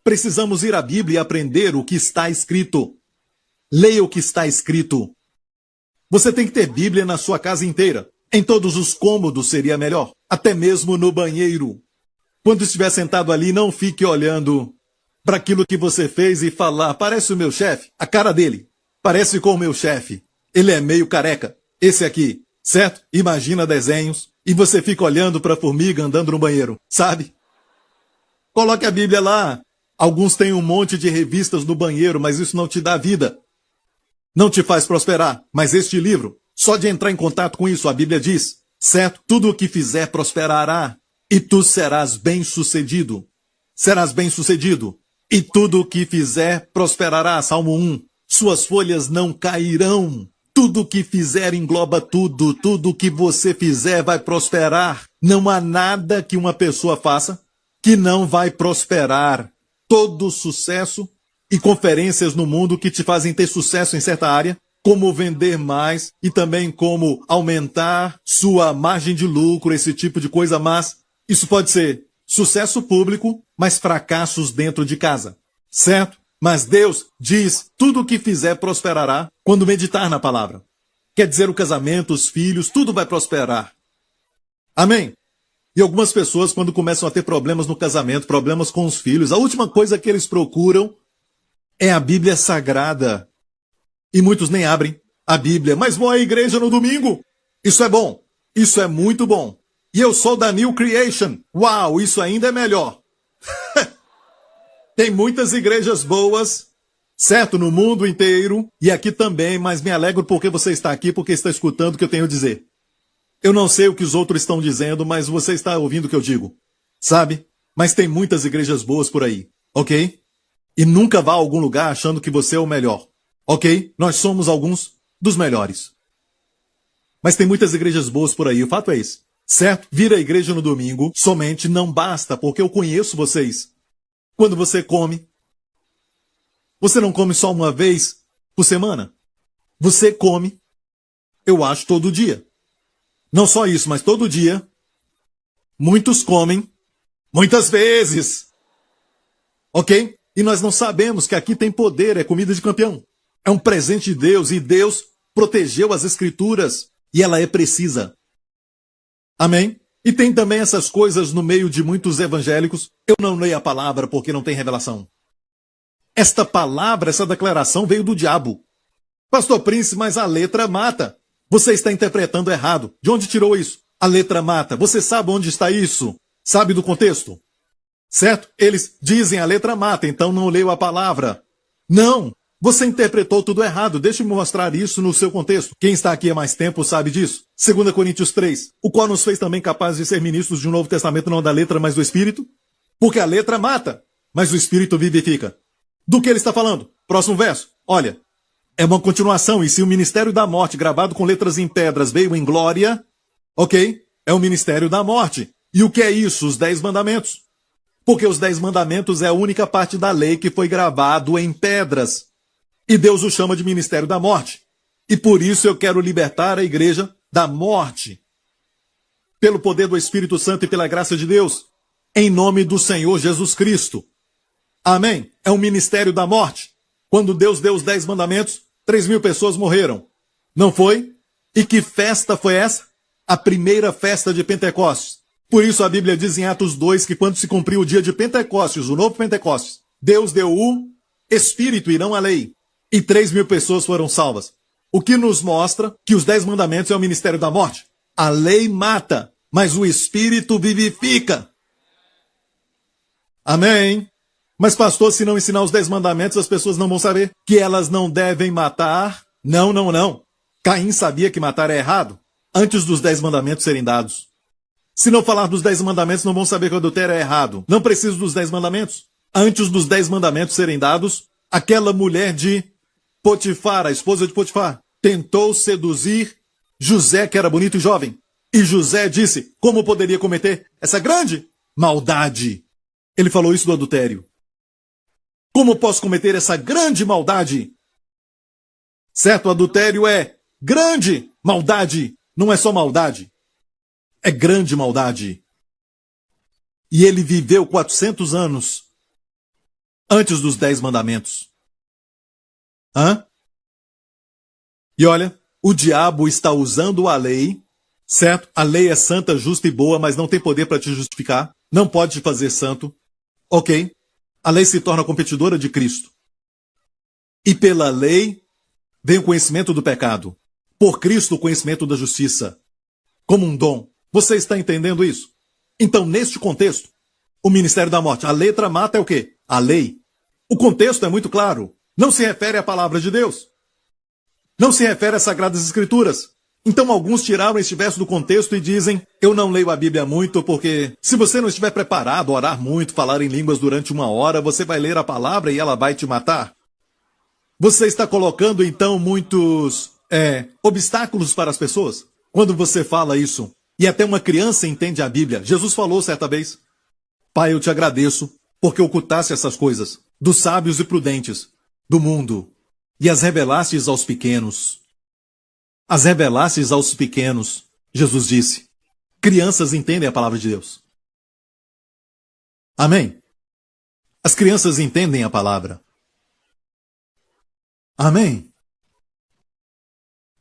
Precisamos ir à Bíblia e aprender o que está escrito. Leia o que está escrito. Você tem que ter Bíblia na sua casa inteira. Em todos os cômodos seria melhor. Até mesmo no banheiro. Quando estiver sentado ali, não fique olhando para aquilo que você fez e falar, parece o meu chefe. A cara dele. Parece com o meu chefe. Ele é meio careca. Esse aqui, certo? Imagina desenhos. E você fica olhando para a formiga andando no banheiro, sabe? Coloque a Bíblia lá. Alguns têm um monte de revistas no banheiro, mas isso não te dá vida. Não te faz prosperar. Mas este livro, só de entrar em contato com isso, a Bíblia diz, certo? Tudo o que fizer prosperará, e tu serás bem-sucedido. Serás bem-sucedido, e tudo o que fizer prosperará. Salmo 1. Suas folhas não cairão. Tudo o que fizer engloba tudo. Tudo o que você fizer vai prosperar. Não há nada que uma pessoa faça que não vai prosperar. Todo sucesso e conferências no mundo que te fazem ter sucesso em certa área, como vender mais e também como aumentar sua margem de lucro, esse tipo de coisa, mas isso pode ser sucesso público, mas fracassos dentro de casa, certo? Mas Deus diz, tudo o que fizer prosperará quando meditar na palavra. Quer dizer, o casamento, os filhos, tudo vai prosperar. Amém? E algumas pessoas, quando começam a ter problemas no casamento, problemas com os filhos, a última coisa que eles procuram é a Bíblia Sagrada. E muitos nem abrem a Bíblia. Mas vão à igreja no domingo. Isso é bom. Isso é muito bom. E eu sou da New Creation. Uau, isso ainda é melhor. Tem muitas igrejas boas, certo, no mundo inteiro. E aqui também, mas me alegro porque você está aqui, porque está escutando o que eu tenho a dizer. Eu não sei o que os outros estão dizendo, mas você está ouvindo o que eu digo. Sabe? Mas tem muitas igrejas boas por aí, ok? E nunca vá a algum lugar achando que você é o melhor, ok? Nós somos alguns dos melhores. Mas tem muitas igrejas boas por aí, o fato é esse, certo? Vir à igreja no domingo somente não basta, porque eu conheço vocês. Quando você come, você não come só uma vez por semana. Você come, eu acho, todo dia. Não só isso, mas todo dia, muitos comem, muitas vezes. Ok? E nós não sabemos que aqui tem poder, é comida de campeão. É um presente de Deus e Deus protegeu as Escrituras e ela é precisa. Amém? E tem também essas coisas no meio de muitos evangélicos. Eu não leio a palavra porque não tem revelação. Esta palavra, essa declaração veio do diabo. Pastor Prince, mas a letra mata. Você está interpretando errado. De onde tirou isso? A letra mata. Você sabe onde está isso? Sabe do contexto? Certo? Eles dizem a letra mata, então não leio a palavra. Não! Você interpretou tudo errado. Deixe-me mostrar isso no seu contexto. Quem está aqui há mais tempo sabe disso. 2 Coríntios 3. O qual nos fez também capazes de ser ministros de um novo testamento, não da letra, mas do Espírito. Porque a letra mata, mas o Espírito vivifica. Do que ele está falando? Próximo verso. Olha. É uma continuação, e se o ministério da morte, gravado com letras em pedras, veio em glória, ok? É o ministério da morte. E o que é isso? Os 10 mandamentos. Porque os 10 mandamentos é a única parte da lei que foi gravado em pedras. E Deus o chama de ministério da morte. E por isso eu quero libertar a igreja da morte. Pelo poder do Espírito Santo e pela graça de Deus. Em nome do Senhor Jesus Cristo. Amém? É um ministério da morte. Quando Deus deu os 10 mandamentos, 3.000 pessoas morreram. Não foi? E que festa foi essa? A primeira festa de Pentecostes. Por isso a Bíblia diz em Atos 2 que quando se cumpriu o dia de Pentecostes, o novo Pentecostes, Deus deu o Espírito e não a lei. E 3.000 pessoas foram salvas. O que nos mostra que os 10 mandamentos é o ministério da morte. A lei mata, mas o Espírito vivifica. Amém? Mas pastor, se não ensinar os 10 mandamentos, as pessoas não vão saber que elas não devem matar. Não, não, não. Caim sabia que matar é errado antes dos 10 mandamentos serem dados. Se não falar dos 10 mandamentos, não vão saber que o adultério é errado. Não preciso dos 10 mandamentos. Antes dos 10 mandamentos serem dados, aquela mulher de Potifar, a esposa de Potifar, tentou seduzir José, que era bonito e jovem. E José disse, como poderia cometer essa grande maldade? Ele falou isso do adultério. Como posso cometer essa grande maldade? Certo, adultério é grande maldade. Não é só maldade. É grande maldade. E ele viveu 400 anos antes dos 10 mandamentos. E olha, o diabo está usando a lei, certo? A lei é santa, justa e boa, mas não tem poder para te justificar. Não pode te fazer santo. Ok? A lei se torna competidora de Cristo. E pela lei vem o conhecimento do pecado. Por Cristo, o conhecimento da justiça. Como um dom. Você está entendendo isso? Então, neste contexto, o ministério da morte, a letra mata é o quê? a lei. O contexto é muito claro. Não se refere à palavra de Deus. Não se refere às Sagradas Escrituras. Então alguns tiraram este verso do contexto e dizem: eu não leio a Bíblia muito porque se você não estiver preparado, orar muito, falar em línguas durante 1 hora, você vai ler a palavra e ela vai te matar. Você está colocando então muitos obstáculos para as pessoas quando você fala isso. E até uma criança entende a Bíblia. Jesus falou certa vez: Pai, eu te agradeço porque ocultaste essas coisas dos sábios e prudentes do mundo e as revelastes aos pequenos. As revelastes aos pequenos, Jesus disse. Crianças entendem a palavra de Deus. Amém? As crianças entendem a palavra. Amém?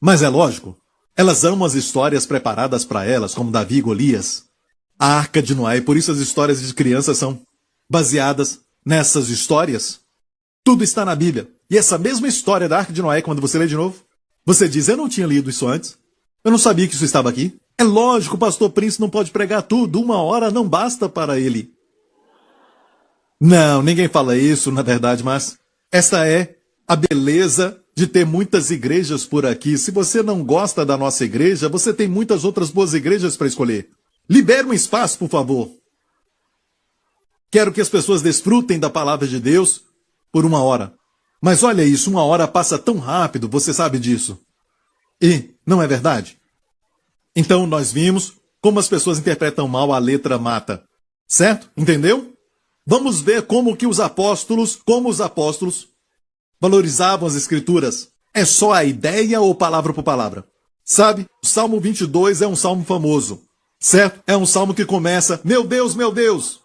Mas é lógico, elas amam as histórias preparadas para elas, como Davi e Golias, a Arca de Noé, e por isso as histórias de crianças são baseadas nessas histórias. Tudo está na Bíblia. E essa mesma história da Arca de Noé, quando você lê de novo, você diz: eu não tinha lido isso antes. Eu não sabia que isso estava aqui. É lógico, o pastor Prince não pode pregar tudo. 1 hora não basta para ele. Não, ninguém fala isso, na verdade, mas essa é a beleza de ter muitas igrejas por aqui. Se você não gosta da nossa igreja, você tem muitas outras boas igrejas para escolher. Libere um espaço, por favor. Quero que as pessoas desfrutem da palavra de Deus por 1 hora. Mas olha isso, 1 hora passa tão rápido, você sabe disso. E não é verdade? Então nós vimos como as pessoas interpretam mal a letra mata. Certo? Entendeu? Vamos ver como os apóstolos valorizavam as escrituras. É só a ideia ou palavra por palavra? Sabe, o Salmo 22 é um salmo famoso. Certo? É um salmo que começa: meu Deus,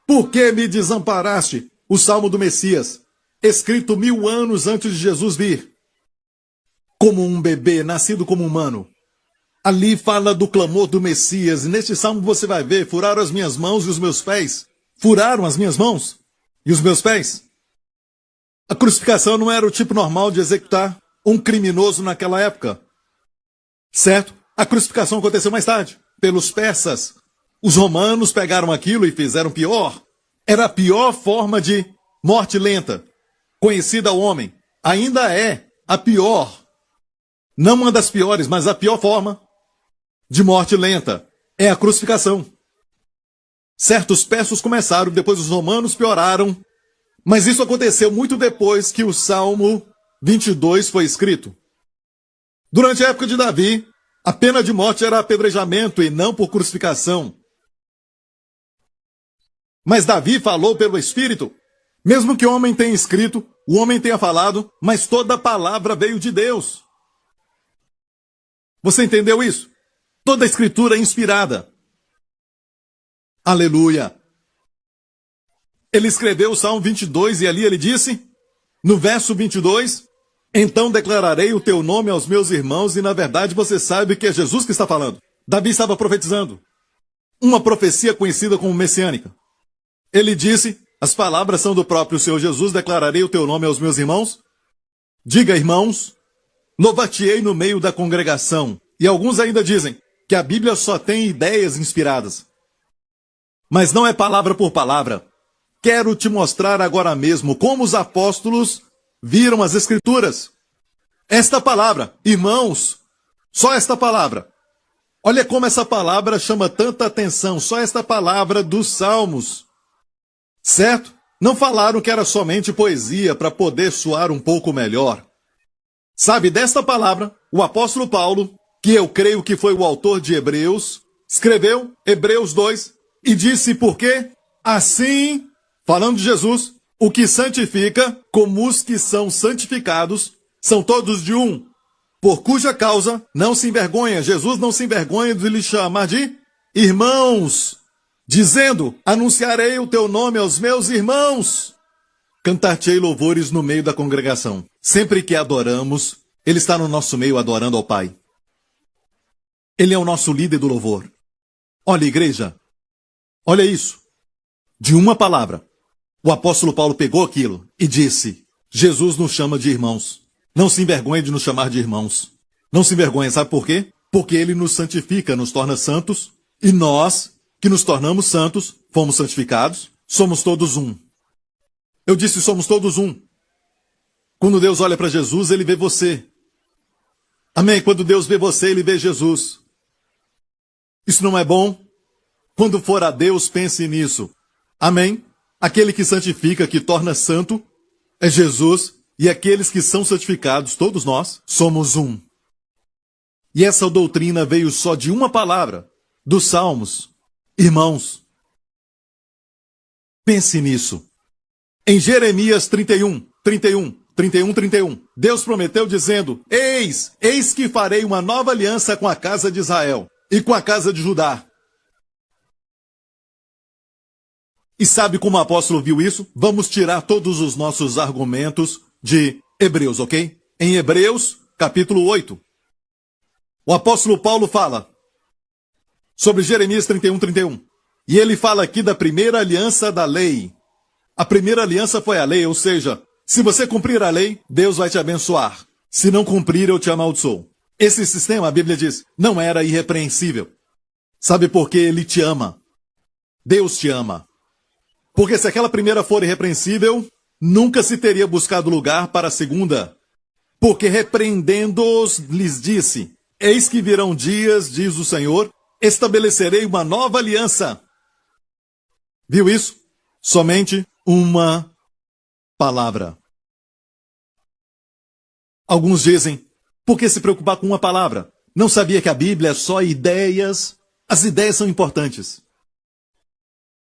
por que me desamparaste? O salmo do Messias, escrito 1000 anos antes de Jesus vir. Como um bebê, nascido como humano. Ali fala do clamor do Messias, e neste salmo você vai ver: furaram as minhas mãos e os meus pés. Furaram as minhas mãos e os meus pés. A crucificação não era o tipo normal de executar um criminoso naquela época. Certo? A crucificação aconteceu mais tarde, pelos persas. Os romanos pegaram aquilo e fizeram pior. Era a pior forma de morte lenta conhecida ao homem. Ainda é a pior. Não uma das piores, mas a pior forma de morte lenta é a crucificação. Certos persas começaram, depois os romanos pioraram, mas isso aconteceu muito depois que o Salmo 22 foi escrito. Durante a época de Davi, a pena de morte era apedrejamento e não por crucificação. Mas Davi falou pelo Espírito. Mesmo que o homem tenha escrito, o homem tenha falado, mas toda a palavra veio de Deus. Você entendeu isso? Toda a escritura é inspirada. Aleluia! Ele escreveu o Salmo 22 e ali ele disse, no verso 22, então declararei o teu nome aos meus irmãos, e na verdade você sabe que é Jesus que está falando. Davi estava profetizando. Uma profecia conhecida como messiânica. Ele disse, as palavras são do próprio Senhor Jesus, declararei o teu nome aos meus irmãos. Diga, irmãos, louvar-te-ei no meio da congregação. E alguns ainda dizem que a Bíblia só tem ideias inspiradas. Mas não é palavra por palavra. Quero te mostrar agora mesmo como os apóstolos viram as Escrituras. Esta palavra, irmãos, só esta palavra. Olha como essa palavra chama tanta atenção, só esta palavra dos Salmos. Certo? Não falaram que era somente poesia para poder soar um pouco melhor. Sabe, desta palavra, o apóstolo Paulo, que eu creio que foi o autor de Hebreus, escreveu Hebreus 2 e disse por quê? Assim, falando de Jesus, o que santifica, como os que são santificados, são todos de um, por cuja causa não se envergonha, Jesus não se envergonha de lhe chamar de irmãos, dizendo, anunciarei o teu nome aos meus irmãos. Cantar-te-ei louvores no meio da congregação. Sempre que adoramos, Ele está no nosso meio adorando ao Pai. Ele é o nosso líder do louvor. Olha, igreja, olha isso. De uma palavra, o apóstolo Paulo pegou aquilo e disse, Jesus nos chama de irmãos. Não se envergonhe de nos chamar de irmãos. Não se envergonhe, sabe por quê? Porque Ele nos santifica, nos torna santos, e nós, que nos tornamos santos, fomos santificados, somos todos um. Eu disse, somos todos um. Quando Deus olha para Jesus, ele vê você. Amém? Quando Deus vê você, ele vê Jesus. Isso não é bom? Quando for a Deus, pense nisso. Amém? Aquele que santifica, que torna santo, é Jesus. E aqueles que são santificados, todos nós, somos um. E essa doutrina veio só de uma palavra, dos Salmos. Irmãos, pense nisso. Em Jeremias 31, Deus prometeu dizendo, eis que farei uma nova aliança com a casa de Israel e com a casa de Judá. E sabe como o apóstolo viu isso? Vamos tirar todos os nossos argumentos de Hebreus, ok? Em Hebreus, capítulo 8, o apóstolo Paulo fala sobre Jeremias 31. E ele fala aqui da primeira aliança da lei. A primeira aliança foi a lei, ou seja, se você cumprir a lei, Deus vai te abençoar. Se não cumprir, eu te amaldiçoo. Esse sistema, a Bíblia diz, não era irrepreensível. Sabe por que ele te ama? Deus te ama. Porque se aquela primeira for irrepreensível, nunca se teria buscado lugar para a segunda. Porque repreendendo-os, lhes disse, eis que virão dias, diz o Senhor, estabelecerei uma nova aliança. Viu isso? Somente uma palavra. Alguns dizem, por que se preocupar com uma palavra? Não sabia que a Bíblia é só ideias? As ideias são importantes.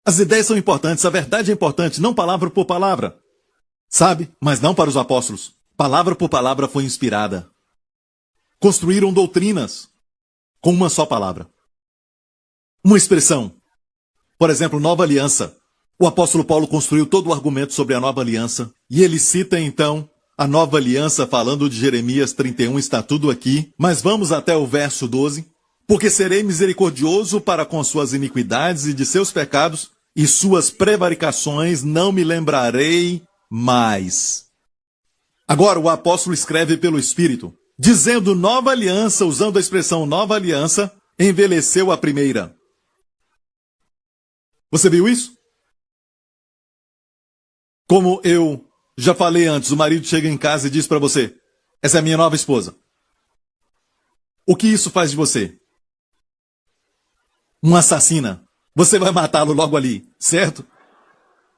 As ideias são importantes, a verdade é importante, não palavra por palavra. Sabe? Mas não para os apóstolos. Palavra por palavra foi inspirada. Construíram doutrinas com uma só palavra. Uma expressão. Por exemplo, nova aliança. O apóstolo Paulo construiu todo o argumento sobre a nova aliança. E ele cita então a nova aliança falando de Jeremias 31, está tudo aqui. Mas vamos até o verso 12. Porque serei misericordioso para com suas iniquidades e de seus pecados, e suas prevaricações não me lembrarei mais. Agora o apóstolo escreve pelo Espírito, dizendo nova aliança, usando a expressão nova aliança, envelheceu a primeira. Você viu isso? Como eu já falei antes, o marido chega em casa e diz para você, essa é a minha nova esposa. O que isso faz de você? Uma assassina. Você vai matá-lo logo ali, certo?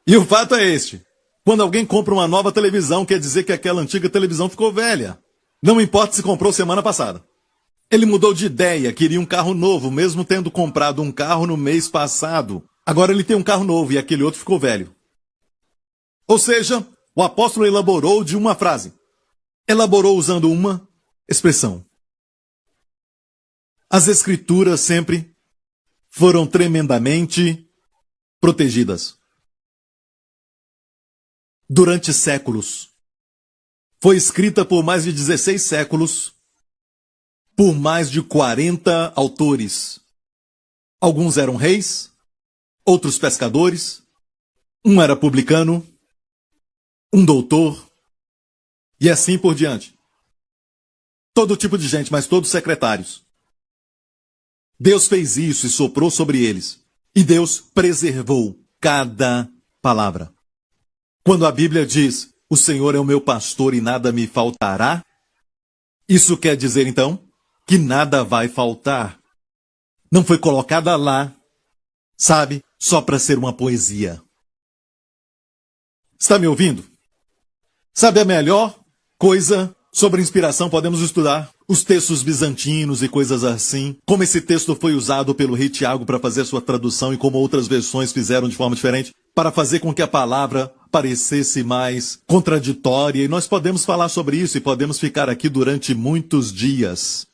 E o fato é este. Quando alguém compra uma nova televisão, quer dizer que aquela antiga televisão ficou velha. Não importa se comprou semana passada. Ele mudou de ideia, queria um carro novo, mesmo tendo comprado um carro no mês passado. Agora ele tem um carro novo e aquele outro ficou velho. Ou seja, o apóstolo elaborou de uma frase. Elaborou usando uma expressão. As escrituras sempre foram tremendamente protegidas. Durante séculos. Foi escrita por mais de 16 séculos, por mais de 40 autores. Alguns eram reis, outros pescadores, um era publicano, um doutor, e assim por diante. Todo tipo de gente, mas todos secretários. Deus fez isso e soprou sobre eles. E Deus preservou cada palavra. Quando a Bíblia diz, o Senhor é o meu pastor e nada me faltará, isso quer dizer então que nada vai faltar. Não foi colocada lá, sabe, só para ser uma poesia. Está me ouvindo? Sabe a melhor coisa sobre inspiração? Podemos estudar os textos bizantinos e coisas assim. Como esse texto foi usado pelo rei Tiago para fazer sua tradução e como outras versões fizeram de forma diferente, para fazer com que a palavra parecesse mais contraditória. E nós podemos falar sobre isso e podemos ficar aqui durante muitos dias.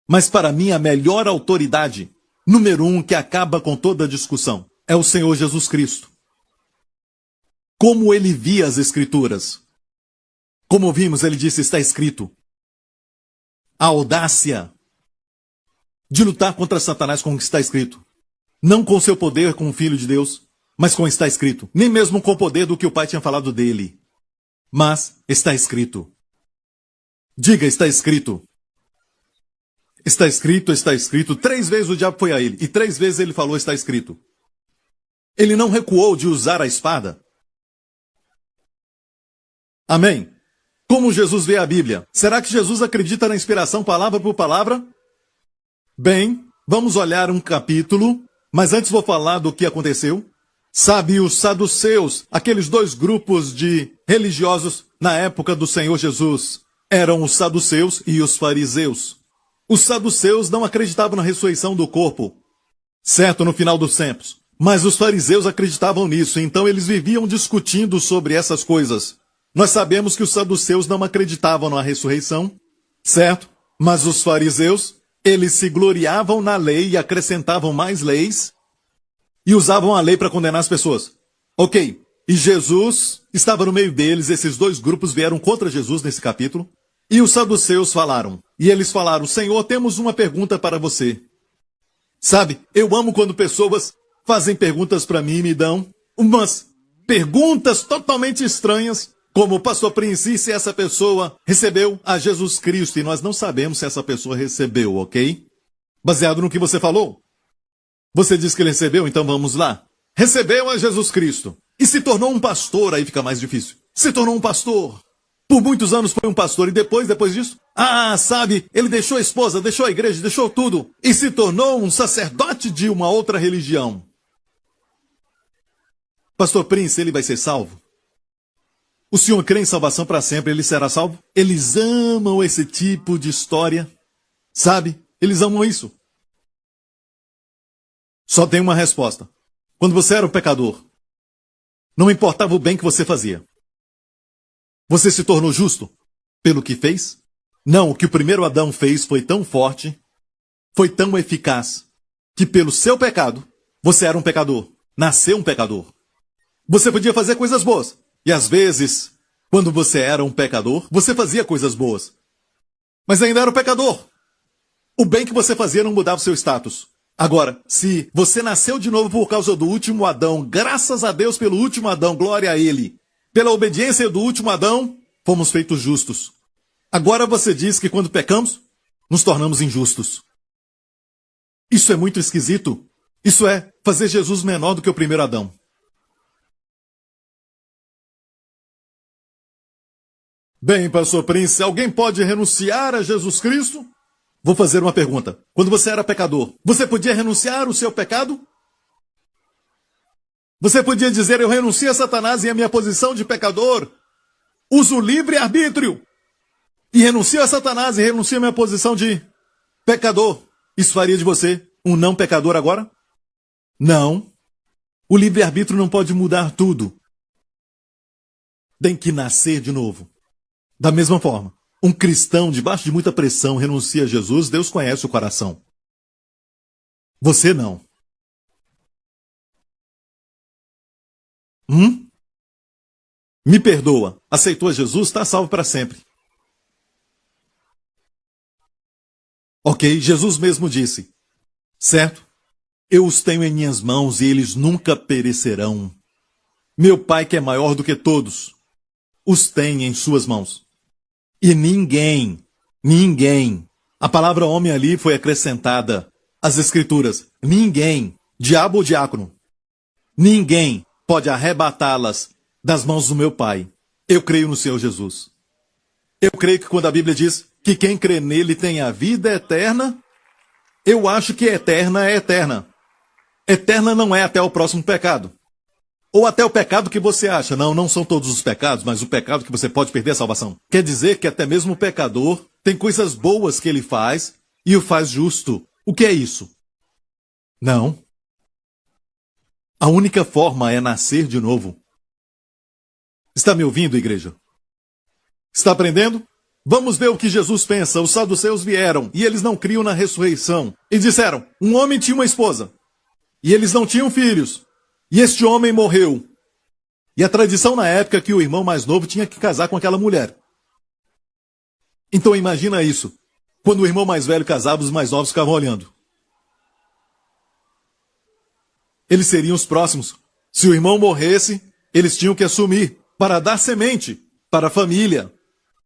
Mas para mim a melhor autoridade, número 1, que acaba com toda a discussão, é o Senhor Jesus Cristo. Como ele via as Escrituras? Como vimos, ele disse, está escrito. A audácia de lutar contra Satanás com o que está escrito. Não com seu poder como filho de Deus, mas com o que está escrito. Nem mesmo com o poder do que o pai tinha falado dele. Mas está escrito. Diga, está escrito. Está escrito, está escrito. 3 vezes o diabo foi a ele. E 3 vezes ele falou, está escrito. Ele não recuou de usar a espada. Amém? Como Jesus vê a Bíblia? Será que Jesus acredita na inspiração palavra por palavra? Bem, vamos olhar um capítulo, mas antes vou falar do que aconteceu. Sabe, os saduceus, aqueles dois grupos de religiosos na época do Senhor Jesus, eram os saduceus e os fariseus. Os saduceus não acreditavam na ressurreição do corpo, certo, no final dos tempos. Mas os fariseus acreditavam nisso, então eles viviam discutindo sobre essas coisas. Nós sabemos que os saduceus não acreditavam na ressurreição, certo? Mas os fariseus, eles se gloriavam na lei e acrescentavam mais leis e usavam a lei para condenar as pessoas. Ok, e Jesus estava no meio deles, esses dois grupos vieram contra Jesus nesse capítulo, e os saduceus falaram, e eles falaram, Senhor, temos uma pergunta para você. Sabe, eu amo quando pessoas fazem perguntas para mim e me dão umas perguntas totalmente estranhas, como o pastor Prince, se essa pessoa recebeu a Jesus Cristo, e nós não sabemos se essa pessoa recebeu, ok? Baseado no que você falou. Você disse que ele recebeu, então vamos lá. Recebeu a Jesus Cristo e se tornou um pastor, aí fica mais difícil. Se tornou um pastor. Por muitos anos foi um pastor e depois disso? Ah, sabe, ele deixou a esposa, deixou a igreja, deixou tudo e se tornou um sacerdote de uma outra religião. Pastor Prince, ele vai ser salvo? O senhor crê em salvação para sempre, ele será salvo? Eles amam esse tipo de história, sabe? Eles amam isso. Só tem uma resposta. Quando você era um pecador, não importava o bem que você fazia. Você se tornou justo pelo que fez? Não, o que o primeiro Adão fez foi tão forte, foi tão eficaz, que pelo seu pecado, você era um pecador, nasceu um pecador. Você podia fazer coisas boas. E às vezes, quando você era um pecador, você fazia coisas boas. Mas ainda era um pecador. O bem que você fazia não mudava o seu status. Agora, se você nasceu de novo por causa do último Adão, graças a Deus pelo último Adão, glória a Ele. Pela obediência do último Adão, fomos feitos justos. Agora você diz que quando pecamos, nos tornamos injustos. Isso é muito esquisito. Isso é fazer Jesus menor do que o primeiro Adão. Bem, pastor Prince, alguém pode renunciar a Jesus Cristo? Vou fazer uma pergunta. Quando você era pecador, você podia renunciar o seu pecado? Você podia dizer, eu renuncio a Satanás e a minha posição de pecador, uso o livre-arbítrio, e renuncio a Satanás e renuncio a minha posição de pecador. Isso faria de você um não pecador agora? Não. O livre-arbítrio não pode mudar tudo. Tem que nascer de novo. Da mesma forma, um cristão debaixo de muita pressão renuncia a Jesus, Deus conhece o coração. Você não. Me perdoa. Aceitou a Jesus, está salvo para sempre. Ok, Jesus mesmo disse, certo? Eu os tenho em minhas mãos e eles nunca perecerão. Meu Pai, que é maior do que todos, os tem em suas mãos. E ninguém, a palavra homem ali foi acrescentada às Escrituras. Ninguém, diabo ou diácono, ninguém pode arrebatá-las das mãos do meu Pai. Eu creio no Senhor Jesus. Eu creio que quando a Bíblia diz que quem crê nele tem a vida eterna, eu acho que eterna é eterna. Eterna não é até o próximo pecado. Ou até o pecado que você acha. Não, não são todos os pecados, mas o pecado que você pode perder a salvação. Quer dizer que até mesmo o pecador tem coisas boas que ele faz e o faz justo. O que é isso? Não. A única forma é nascer de novo. Está me ouvindo, igreja? Está aprendendo? Vamos ver o que Jesus pensa. Os saduceus vieram e eles não criam na ressurreição. E disseram, um homem tinha uma esposa. E eles não tinham filhos. E este homem morreu. E a tradição na época é que o irmão mais novo tinha que casar com aquela mulher. Então imagina isso. Quando o irmão mais velho casava, os mais novos ficavam olhando. Eles seriam os próximos. Se o irmão morresse, eles tinham que assumir para dar semente para a família.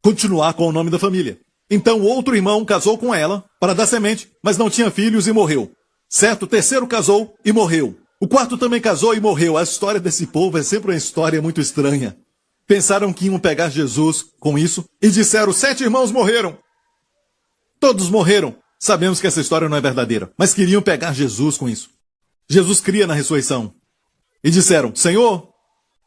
Continuar com o nome da família. Então outro irmão casou com ela para dar semente, mas não tinha filhos e morreu. Certo? O terceiro casou e morreu. O quarto também casou e morreu. A história desse povo é sempre uma história muito estranha. pensaram que iam pegar Jesus com isso e disseram: 7 irmãos morreram. Todos morreram. Sabemos que essa história não é verdadeira, mas queriam pegar Jesus com isso. Jesus cria na ressurreição. E disseram: Senhor,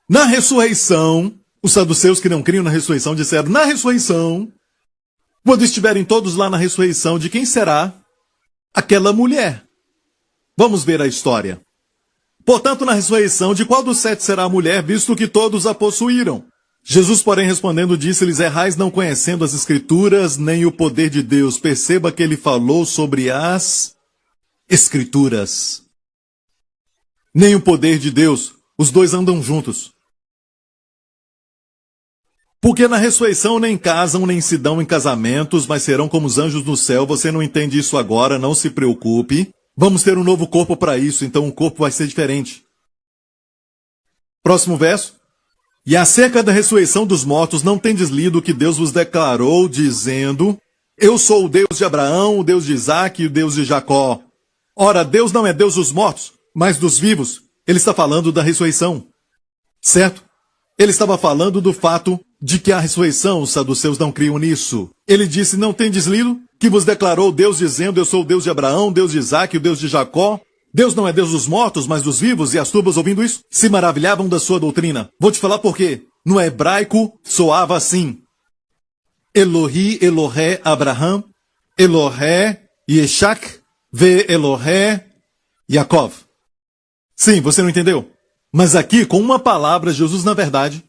na ressurreição, os saduceus que não criam na ressurreição disseram: na ressurreição, quando estiverem todos lá na ressurreição, de quem será aquela mulher? Vamos ver a história. Portanto, na ressurreição, de qual dos 7 será a mulher, visto que todos a possuíram? Jesus, porém, respondendo, disse-lhes: errais não conhecendo as Escrituras, nem o poder de Deus. Perceba que ele falou sobre as Escrituras. Nem o poder de Deus. Os dois andam juntos. Porque na ressurreição nem casam, nem se dão em casamentos, mas serão como os anjos no céu. Você não entende isso agora, não se preocupe. Vamos ter um novo corpo para isso, então o corpo vai ser diferente. Próximo verso. E acerca da ressurreição dos mortos, não tendes lido o que Deus vos declarou, dizendo: eu sou o Deus de Abraão, o Deus de Isaque e o Deus de Jacó. Ora, Deus não é Deus dos mortos, mas dos vivos. Ele está falando da ressurreição. Certo? Ele estava falando do fato de que a ressurreição, os saduceus não criam nisso. Ele disse: não tendes lido que vos declarou Deus dizendo: eu sou o Deus de Abraão, Deus de Isaque e o Deus de Jacó? Deus não é Deus dos mortos, mas dos vivos, e as turbas, ouvindo isso, se maravilhavam da sua doutrina. Vou te falar por quê. No hebraico, soava assim: Elohi, Elohé, Abraham, Elohé, Yeshak, Ve Elohé, Yaakov. Sim, você não entendeu? Mas aqui, com uma palavra, Jesus, na verdade,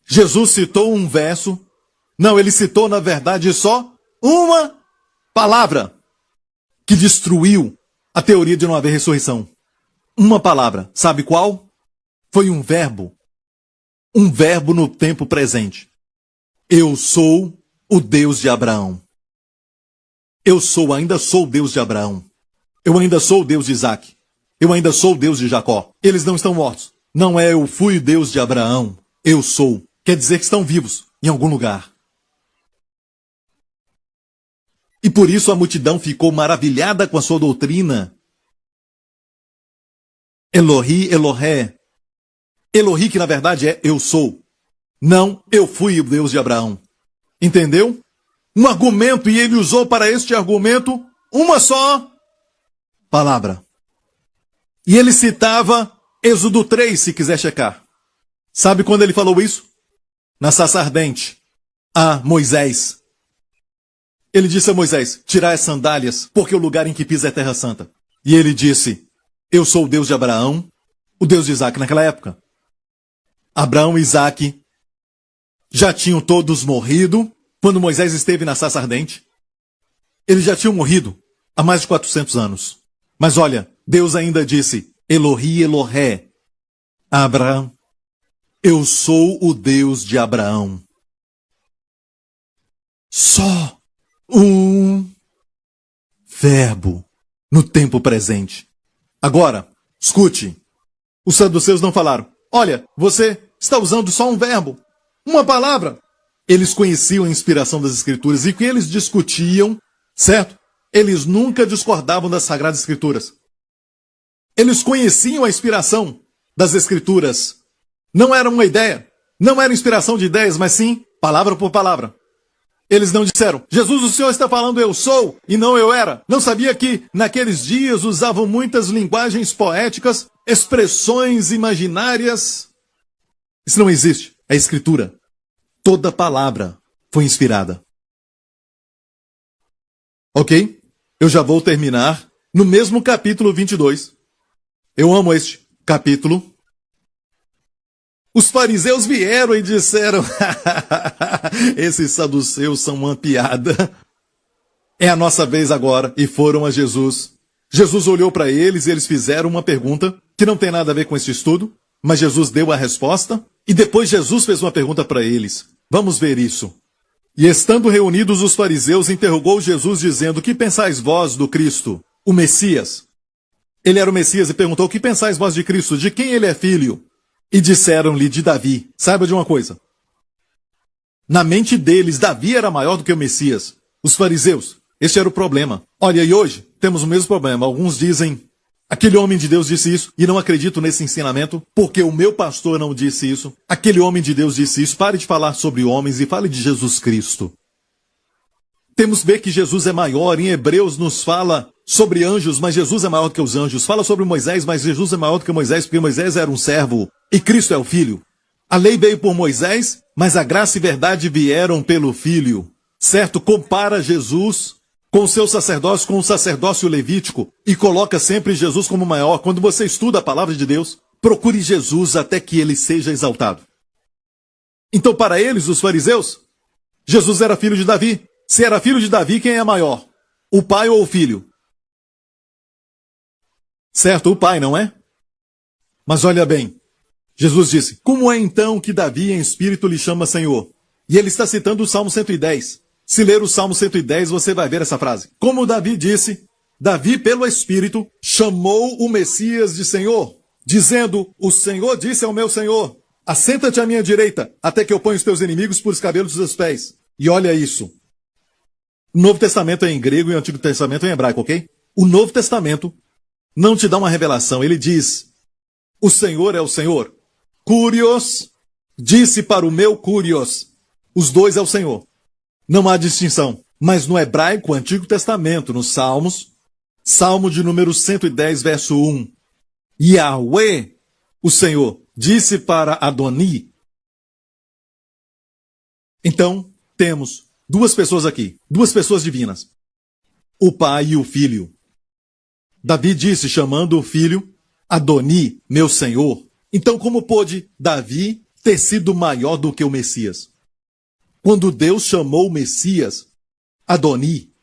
Jesus citou um verso. Não, ele citou, na verdade, só uma palavra que destruiu a teoria de não haver ressurreição. Uma palavra. Sabe qual? Foi um verbo. Um verbo no tempo presente. Eu sou o Deus de Abraão. Ainda sou o Deus de Abraão. Eu ainda sou o Deus de Isaque. Eu ainda sou o Deus de Jacó. Eles não estão mortos. Não é eu fui o Deus de Abraão. Eu sou. Quer dizer que estão vivos em algum lugar. E por isso a multidão ficou maravilhada com a sua doutrina. Elohi, Elohé. Elohi, que na verdade é eu sou. Não, eu fui o Deus de Abraão. Entendeu? Um argumento, e ele usou para este argumento uma só palavra. E ele citava Êxodo 3, se quiser checar. Sabe quando ele falou isso? Na sarça ardente, a Moisés. Ele disse a Moisés: tirai as sandálias, porque o lugar em que pisa é terra santa. E ele disse: eu sou o Deus de Abraão, o Deus de Isaque naquela época. Abraão e Isaque já tinham todos morrido quando Moisés esteve na sarça ardente. Eles já tinham morrido há mais de 400 anos. Mas olha, Deus ainda disse: Elohi, Elohé, Abraão. Eu sou o Deus de Abraão. Só um verbo no tempo presente. Agora, escute. Os saduceus não falaram: olha, você está usando só um verbo, uma palavra. Eles conheciam a inspiração das Escrituras e que eles discutiam, certo? Eles nunca discordavam das Sagradas Escrituras. Eles conheciam a inspiração das Escrituras. Não era uma ideia, não era inspiração de ideias, mas sim palavra por palavra. Eles não disseram: Jesus, o Senhor está falando eu sou e não eu era. Não sabia que naqueles dias usavam muitas linguagens poéticas, expressões imaginárias? Isso não existe. É Escritura. Toda palavra foi inspirada. Ok? Eu já vou terminar no mesmo capítulo 22. Eu amo este capítulo. Os fariseus vieram e disseram: esses saduceus são uma piada. É a nossa vez agora. E foram a Jesus. Jesus olhou para eles e eles fizeram uma pergunta que não tem nada a ver com este estudo, mas Jesus deu a resposta. E depois Jesus fez uma pergunta para eles. Vamos ver isso. E estando reunidos os fariseus, interrogou Jesus dizendo: que pensais vós do Cristo, o Messias? Ele era o Messias e perguntou: o que pensais vós de Cristo? De quem ele é filho? E disseram-lhe: de Davi. Saiba de uma coisa. Na mente deles, Davi era maior do que o Messias. Os fariseus, este era o problema. Olha, e hoje temos o mesmo problema. Alguns dizem: Aquele homem de Deus disse isso e não acredito nesse ensinamento porque o meu pastor não disse isso. Aquele homem de Deus disse isso. Pare de falar sobre homens e fale de Jesus Cristo. Temos que ver que Jesus é maior. Em Hebreus nos fala sobre anjos, mas Jesus é maior do que os anjos. Fala sobre Moisés, mas Jesus é maior do que Moisés, porque Moisés era um servo e Cristo é o Filho. A lei veio por Moisés, mas a graça e verdade vieram pelo Filho. Certo? Compara Jesus com o seu sacerdócio, com o sacerdócio levítico, e coloca sempre Jesus como maior. Quando você estuda a palavra de Deus, procure Jesus até que ele seja exaltado. Então, para eles, os fariseus, Jesus era filho de Davi. Se era filho de Davi, quem é maior? O pai ou o filho? Certo, o pai, não é? Mas olha bem, Jesus disse, como é então que Davi em espírito lhe chama Senhor? E ele está citando o Salmo 110. Se ler o Salmo 110, você vai ver essa frase. Como Davi disse, Davi, pelo Espírito, chamou o Messias de Senhor, dizendo, o Senhor disse ao meu Senhor, assenta-te à minha direita, até que eu ponha os teus inimigos por os cabelos dos teus pés. E olha isso. O Novo Testamento é em grego e o Antigo Testamento é em hebraico, ok? O Novo Testamento não te dá uma revelação. Ele diz, o Senhor é o Senhor. Curios, disse para o meu Curios. Os dois é o Senhor. Não há distinção. Mas no hebraico, Antigo Testamento, nos Salmos, Salmo de número 110, verso 1. Yahweh, o Senhor, disse para Adoni. Então, temos duas pessoas aqui, duas pessoas divinas. O pai e o filho. Davi disse, chamando o filho, Adoni, meu Senhor. Então, como pôde Davi ter sido maior do que o Messias? Quando Deus chamou o Messias, Adoni.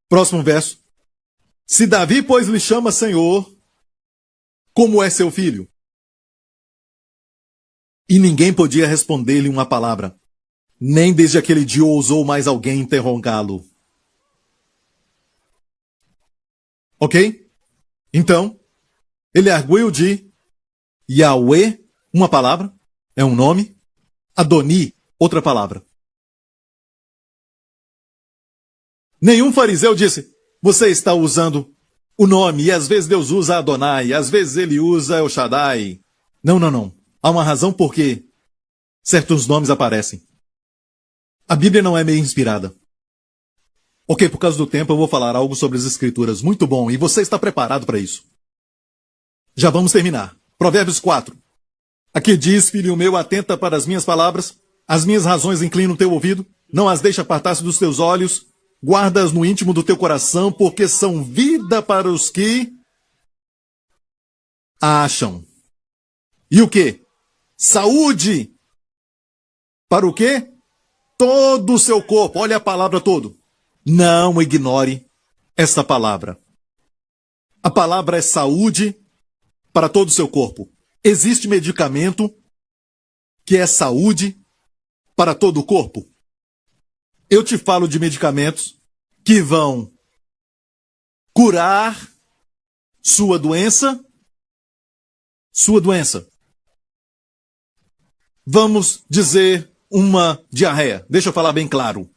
Próximo verso. Se Davi, pois, lhe chama Senhor, como é seu filho? E ninguém podia responder-lhe uma palavra. Nem desde aquele dia ousou mais alguém interrogá-lo. Ok? Então, ele arguiu de Yahweh, uma palavra, é um nome. Adoni, outra palavra. Nenhum fariseu disse, você está usando o nome, e às vezes Deus usa Adonai, às vezes ele usa El Shaddai. Não. Há uma razão por que certos nomes aparecem. A Bíblia não é meio inspirada. Ok, por causa do tempo eu vou falar algo sobre as Escrituras. Muito bom, e você está preparado para isso. Já vamos terminar. Provérbios 4. Aqui diz, filho meu, atenta para as minhas palavras, as minhas razões inclinam o teu ouvido, não as deixa apartar-se dos teus olhos, guarda-as no íntimo do teu coração, porque são vida para os que acham. E o quê? Saúde! Para o quê? Todo o seu corpo. Olha a palavra todo. Não ignore essa palavra. A palavra é saúde para todo o seu corpo. Existe medicamento que é saúde para todo o corpo? Eu te falo de medicamentos que vão curar sua doença. Vamos dizer uma diarreia. Deixa eu falar bem claro.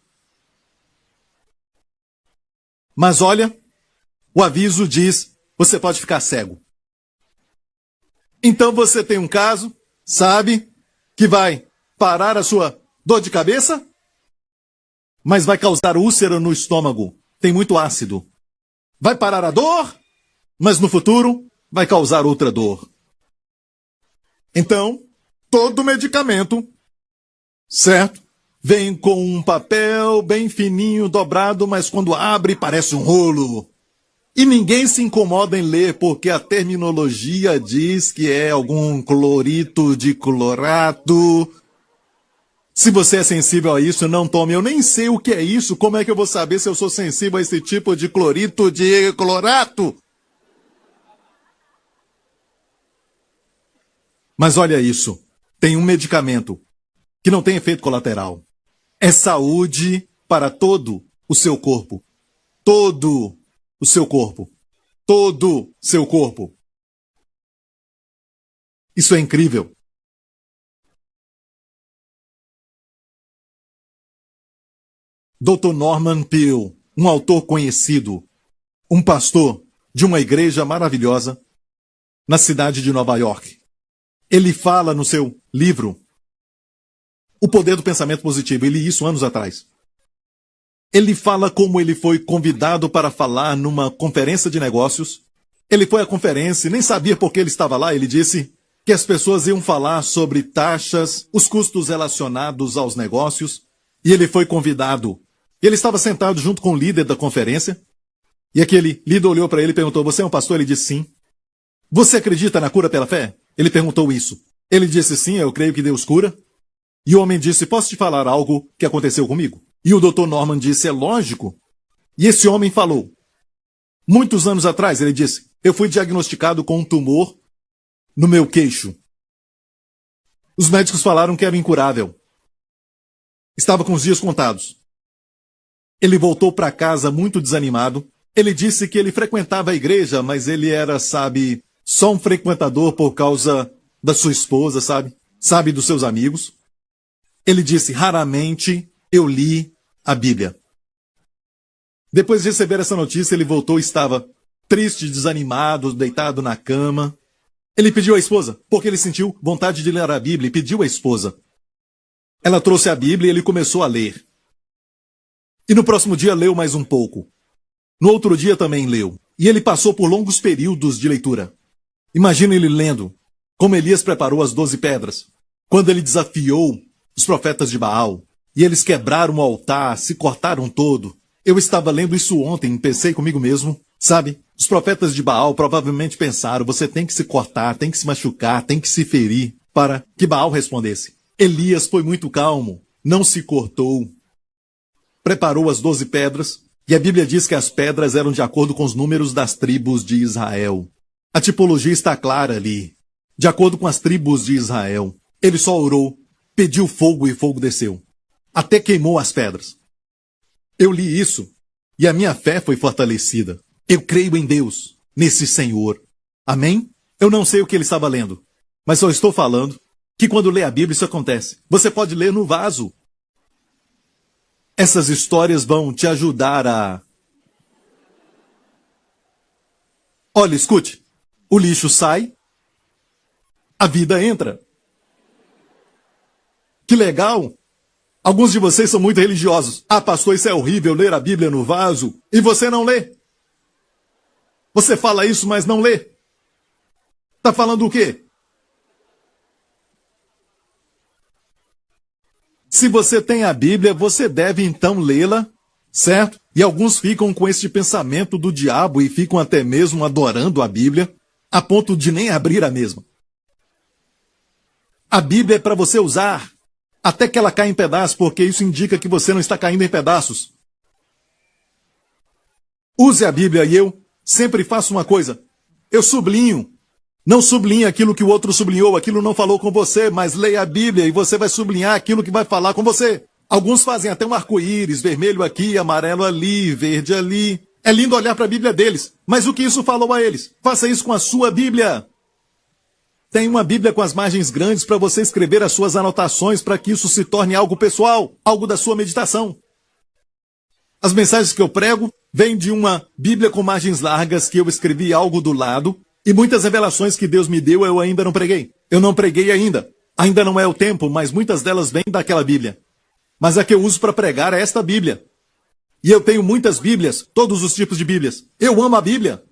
Mas olha, o aviso diz, você pode ficar cego. Então você tem um caso, sabe, que vai parar a sua dor de cabeça, mas vai causar úlcera no estômago. Tem muito ácido. Vai parar a dor, mas no futuro vai causar outra dor. Então, todo medicamento, certo? Vem com um papel bem fininho, dobrado, mas quando abre parece um rolo. E ninguém se incomoda em ler, porque a terminologia diz que é algum clorito de clorato. Se você é sensível a isso, não tome. Eu nem sei o que é isso. Como é que eu vou saber se eu sou sensível a esse tipo de clorito de clorato? Mas olha isso. Tem um medicamento que não tem efeito colateral. É saúde para todo o seu corpo. Todo o seu corpo. Todo o seu corpo. Isso é incrível. Dr. Norman Peale, um autor conhecido, um pastor de uma igreja maravilhosa na cidade de Nova York. Ele fala no seu livro O Poder do Pensamento Positivo. Eu li isso anos atrás. Ele fala como ele foi convidado para falar numa conferência de negócios. Ele foi à conferência e nem sabia por que ele estava lá. Ele disse que as pessoas iam falar sobre taxas, os custos relacionados aos negócios. E ele foi convidado. Ele estava sentado junto com o líder da conferência. E aquele líder olhou para ele e perguntou: você é um pastor? Ele disse sim. Você acredita na cura pela fé? Ele perguntou isso. Ele disse sim, eu creio que Deus cura. E o homem disse: posso te falar algo que aconteceu comigo? E o Dr. Norman disse: é lógico. E esse homem falou: muitos anos atrás, ele disse, eu fui diagnosticado com um tumor no meu queixo. Os médicos falaram que era incurável. Estava com os dias contados. Ele voltou para casa muito desanimado. Ele disse que ele frequentava a igreja, mas ele era, sabe, só um frequentador por causa da sua esposa, sabe, dos seus amigos. Ele disse: raramente eu li a Bíblia. Depois de receber essa notícia, ele voltou e estava triste, desanimado, deitado na cama. Ele pediu à esposa, porque ele sentiu vontade de ler a Bíblia, e pediu à esposa. Ela trouxe a Bíblia e ele começou a ler. E no próximo dia leu mais um pouco. No outro dia também leu. E ele passou por longos períodos de leitura. Imagina ele lendo como Elias preparou as 12 pedras, quando ele desafiou os profetas de Baal, e eles quebraram o altar, se cortaram todo. Eu estava lendo isso ontem, pensei comigo mesmo, sabe? Os profetas de Baal provavelmente pensaram: você tem que se cortar, tem que se machucar, tem que se ferir, para que Baal respondesse. Elias foi muito calmo, não se cortou, preparou as 12 pedras, e a Bíblia diz que as pedras eram de acordo com os números das tribos de Israel. A tipologia está clara ali. De acordo com as tribos de Israel, ele só orou, pediu fogo e fogo desceu. Até queimou as pedras. Eu li isso e a minha fé foi fortalecida. Eu creio em Deus, nesse Senhor. Amém? Eu não sei o que ele estava lendo, mas só estou falando que quando lê a Bíblia isso acontece. Você pode ler no vaso. Essas histórias vão te ajudar a... Olha, escute. O lixo sai, a vida entra. Que legal! Alguns de vocês são muito religiosos. Ah, pastor, isso é horrível, ler a Bíblia no vaso. E você não lê. Você fala isso, mas não lê. Está falando o quê? Se você tem a Bíblia, você deve então lê-la, certo? E alguns ficam com este pensamento do diabo e ficam até mesmo adorando a Bíblia, a ponto de nem abrir a mesma. A Bíblia é para você usar até que ela caia em pedaços, porque isso indica que você não está caindo em pedaços. Use a Bíblia e eu sempre faço uma coisa. Eu sublinho. Não sublinhe aquilo que o outro sublinhou, aquilo não falou com você, mas leia a Bíblia e você vai sublinhar aquilo que vai falar com você. Alguns fazem até um arco-íris, vermelho aqui, amarelo ali, verde ali. É lindo olhar para a Bíblia deles, mas o que isso falou a eles? Faça isso com a sua Bíblia. Tem uma Bíblia com as margens grandes para você escrever as suas anotações para que isso se torne algo pessoal, algo da sua meditação. As mensagens que eu prego vêm de uma Bíblia com margens largas que eu escrevi algo do lado. E muitas revelações que Deus me deu eu ainda não preguei. Eu não preguei ainda. Ainda não é o tempo, mas muitas delas vêm daquela Bíblia. Mas a que eu uso para pregar é esta Bíblia. E eu tenho muitas Bíblias, todos os tipos de Bíblias. Eu amo a Bíblia.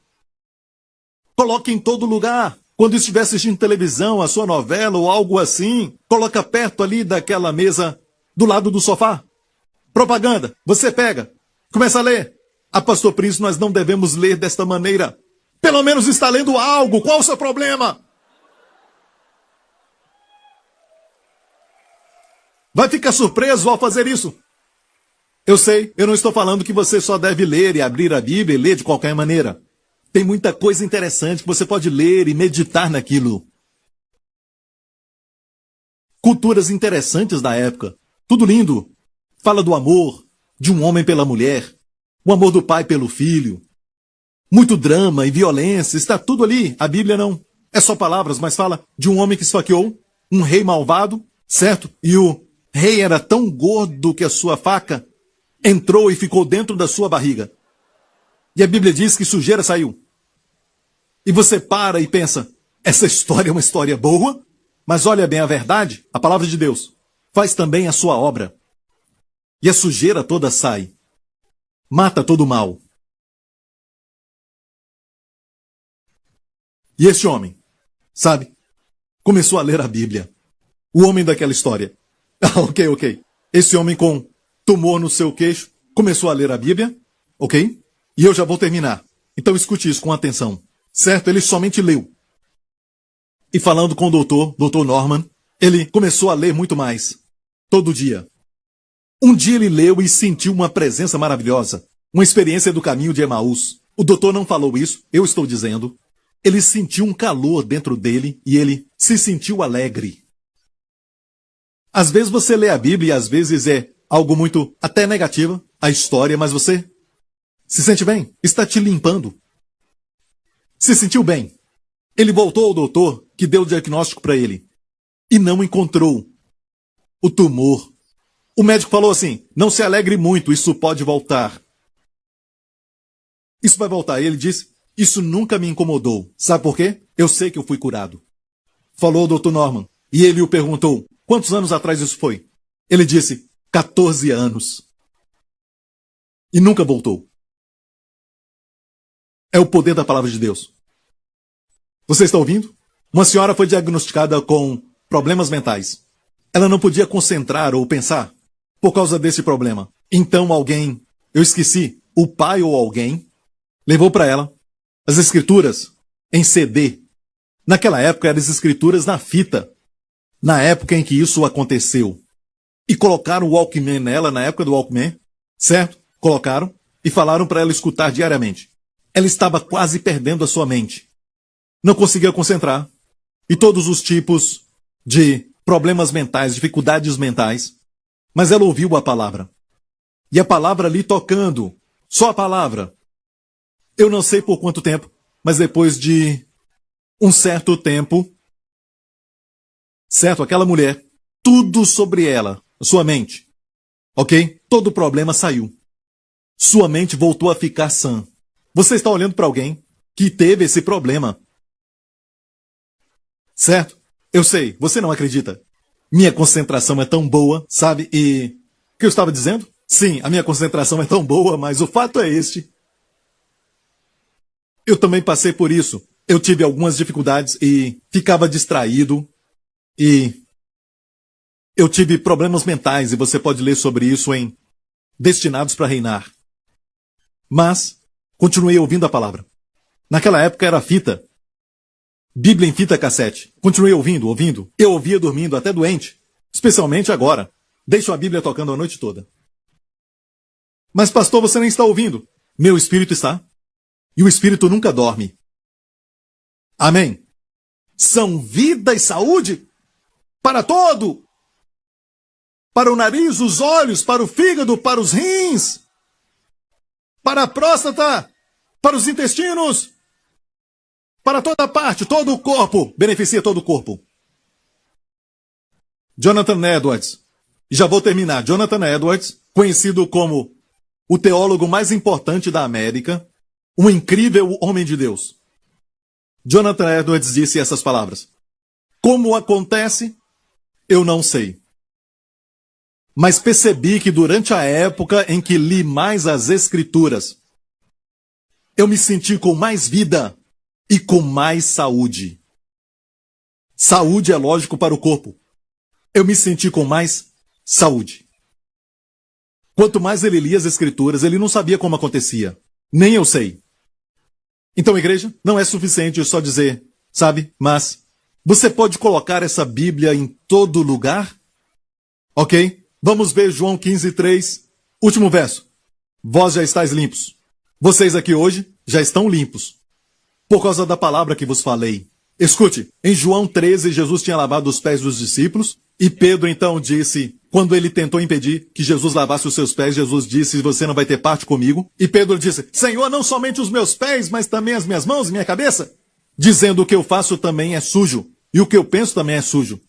Coloque em todo lugar. Quando estiver assistindo televisão, a sua novela ou algo assim, coloca perto ali daquela mesa, do lado do sofá. Propaganda. Você pega. Começa a ler. Ah, pastor Príncipe, nós não devemos ler desta maneira. Pelo menos está lendo algo. Qual o seu problema? Vai ficar surpreso ao fazer isso. Eu sei, eu não estou falando que você só deve ler e abrir a Bíblia e ler de qualquer maneira. Tem muita coisa interessante que você pode ler e meditar naquilo. Culturas interessantes da época. Tudo lindo. Fala do amor de um homem pela mulher. O amor do pai pelo filho. Muito drama e violência, está tudo ali. A Bíblia não. É só palavras, mas fala de um homem que esfaqueou um rei malvado, certo? E o rei era tão gordo que a sua faca entrou e ficou dentro da sua barriga. E a Bíblia diz que sujeira saiu. E você para e pensa, essa história é uma história boa, mas olha bem a verdade, a palavra de Deus faz também a sua obra. E a sujeira toda sai. Mata todo o mal. E este homem, sabe, começou a ler a Bíblia. O homem daquela história. Ok. Esse homem com tumor no seu queixo começou a ler a Bíblia, ok? E eu já vou terminar. Então escute isso com atenção. Certo? Ele somente leu. E falando com o doutor Norman, ele começou a ler muito mais. Todo dia. Um dia ele leu e sentiu uma presença maravilhosa. Uma experiência do caminho de Emaús. O doutor não falou isso, eu estou dizendo. Ele sentiu um calor dentro dele e ele se sentiu alegre. Às vezes você lê a Bíblia e às vezes é algo muito até negativo, a história, mas você se sente bem, está te limpando. Se sentiu bem. Ele voltou ao doutor que deu o diagnóstico para ele e não encontrou o tumor. O médico falou assim, não se alegre muito, isso pode voltar. Isso vai voltar. Ele disse, isso nunca me incomodou. Sabe por quê? Eu sei que eu fui curado. Falou o doutor Norman. E ele o perguntou, quantos anos atrás isso foi? Ele disse, 14 anos. E nunca voltou. É o poder da palavra de Deus. Você está ouvindo? Uma senhora foi diagnosticada com problemas mentais. Ela não podia concentrar ou pensar por causa desse problema. Então alguém, eu esqueci, o pai ou alguém, levou para ela as escrituras em CD. Naquela época eram as escrituras na fita. Na época em que isso aconteceu. E colocaram o Walkman nela, na época do Walkman, certo? Colocaram e falaram para ela escutar diariamente. Ela estava quase perdendo a sua mente. Não conseguia concentrar. E todos os tipos de problemas mentais, dificuldades mentais. Mas ela ouviu a palavra. E a palavra ali tocando. Só a palavra. Eu não sei por quanto tempo, mas depois de um certo tempo, certo? Aquela mulher, tudo sobre ela, sua mente, ok? Todo o problema saiu. Sua mente voltou a ficar sã. Você está olhando para alguém que teve esse problema. Certo? Eu sei, você não acredita. Minha concentração é tão boa, sabe? E o que eu estava dizendo? Sim, a minha concentração é tão boa, mas o fato é este. Eu também passei por isso. Eu tive algumas dificuldades e ficava distraído. E eu tive problemas mentais, e você pode ler sobre isso em Destinados para Reinar. Mas continuei ouvindo a palavra. Naquela época era fita. Bíblia em fita cassete. Continuei ouvindo. Eu ouvia dormindo, até doente. Especialmente agora. Deixo a Bíblia tocando a noite toda. Mas pastor, você nem está ouvindo. Meu espírito está. E o espírito nunca dorme. Amém. São vida e saúde para todo. Para o nariz, os olhos, para o fígado, para os rins. Para a próstata, para os intestinos. Para toda parte, todo o corpo. Beneficia todo o corpo. Jonathan Edwards. Já vou terminar. Jonathan Edwards, conhecido como o teólogo mais importante da América, um incrível homem de Deus. Jonathan Edwards disse essas palavras. Como acontece, eu não sei. Mas percebi que durante a época em que li mais as Escrituras, eu me senti com mais vida e com mais saúde. Saúde é lógico para o corpo. Eu me senti com mais saúde. Quanto mais ele lia as Escrituras, ele não sabia como acontecia. Nem eu sei. Então, igreja, não é suficiente só dizer, sabe? Mas você pode colocar essa Bíblia em todo lugar? Ok? Vamos ver João 15:3, último verso. Vós já estáis limpos. Vocês aqui hoje já estão limpos. Por causa da palavra que vos falei. Escute, em João 13, Jesus tinha lavado os pés dos discípulos, e Pedro então disse, quando ele tentou impedir que Jesus lavasse os seus pés, Jesus disse, você não vai ter parte comigo. E Pedro disse, Senhor, não somente os meus pés, mas também as minhas mãos e minha cabeça. Dizendo, o que eu faço também é sujo, e o que eu penso também é sujo.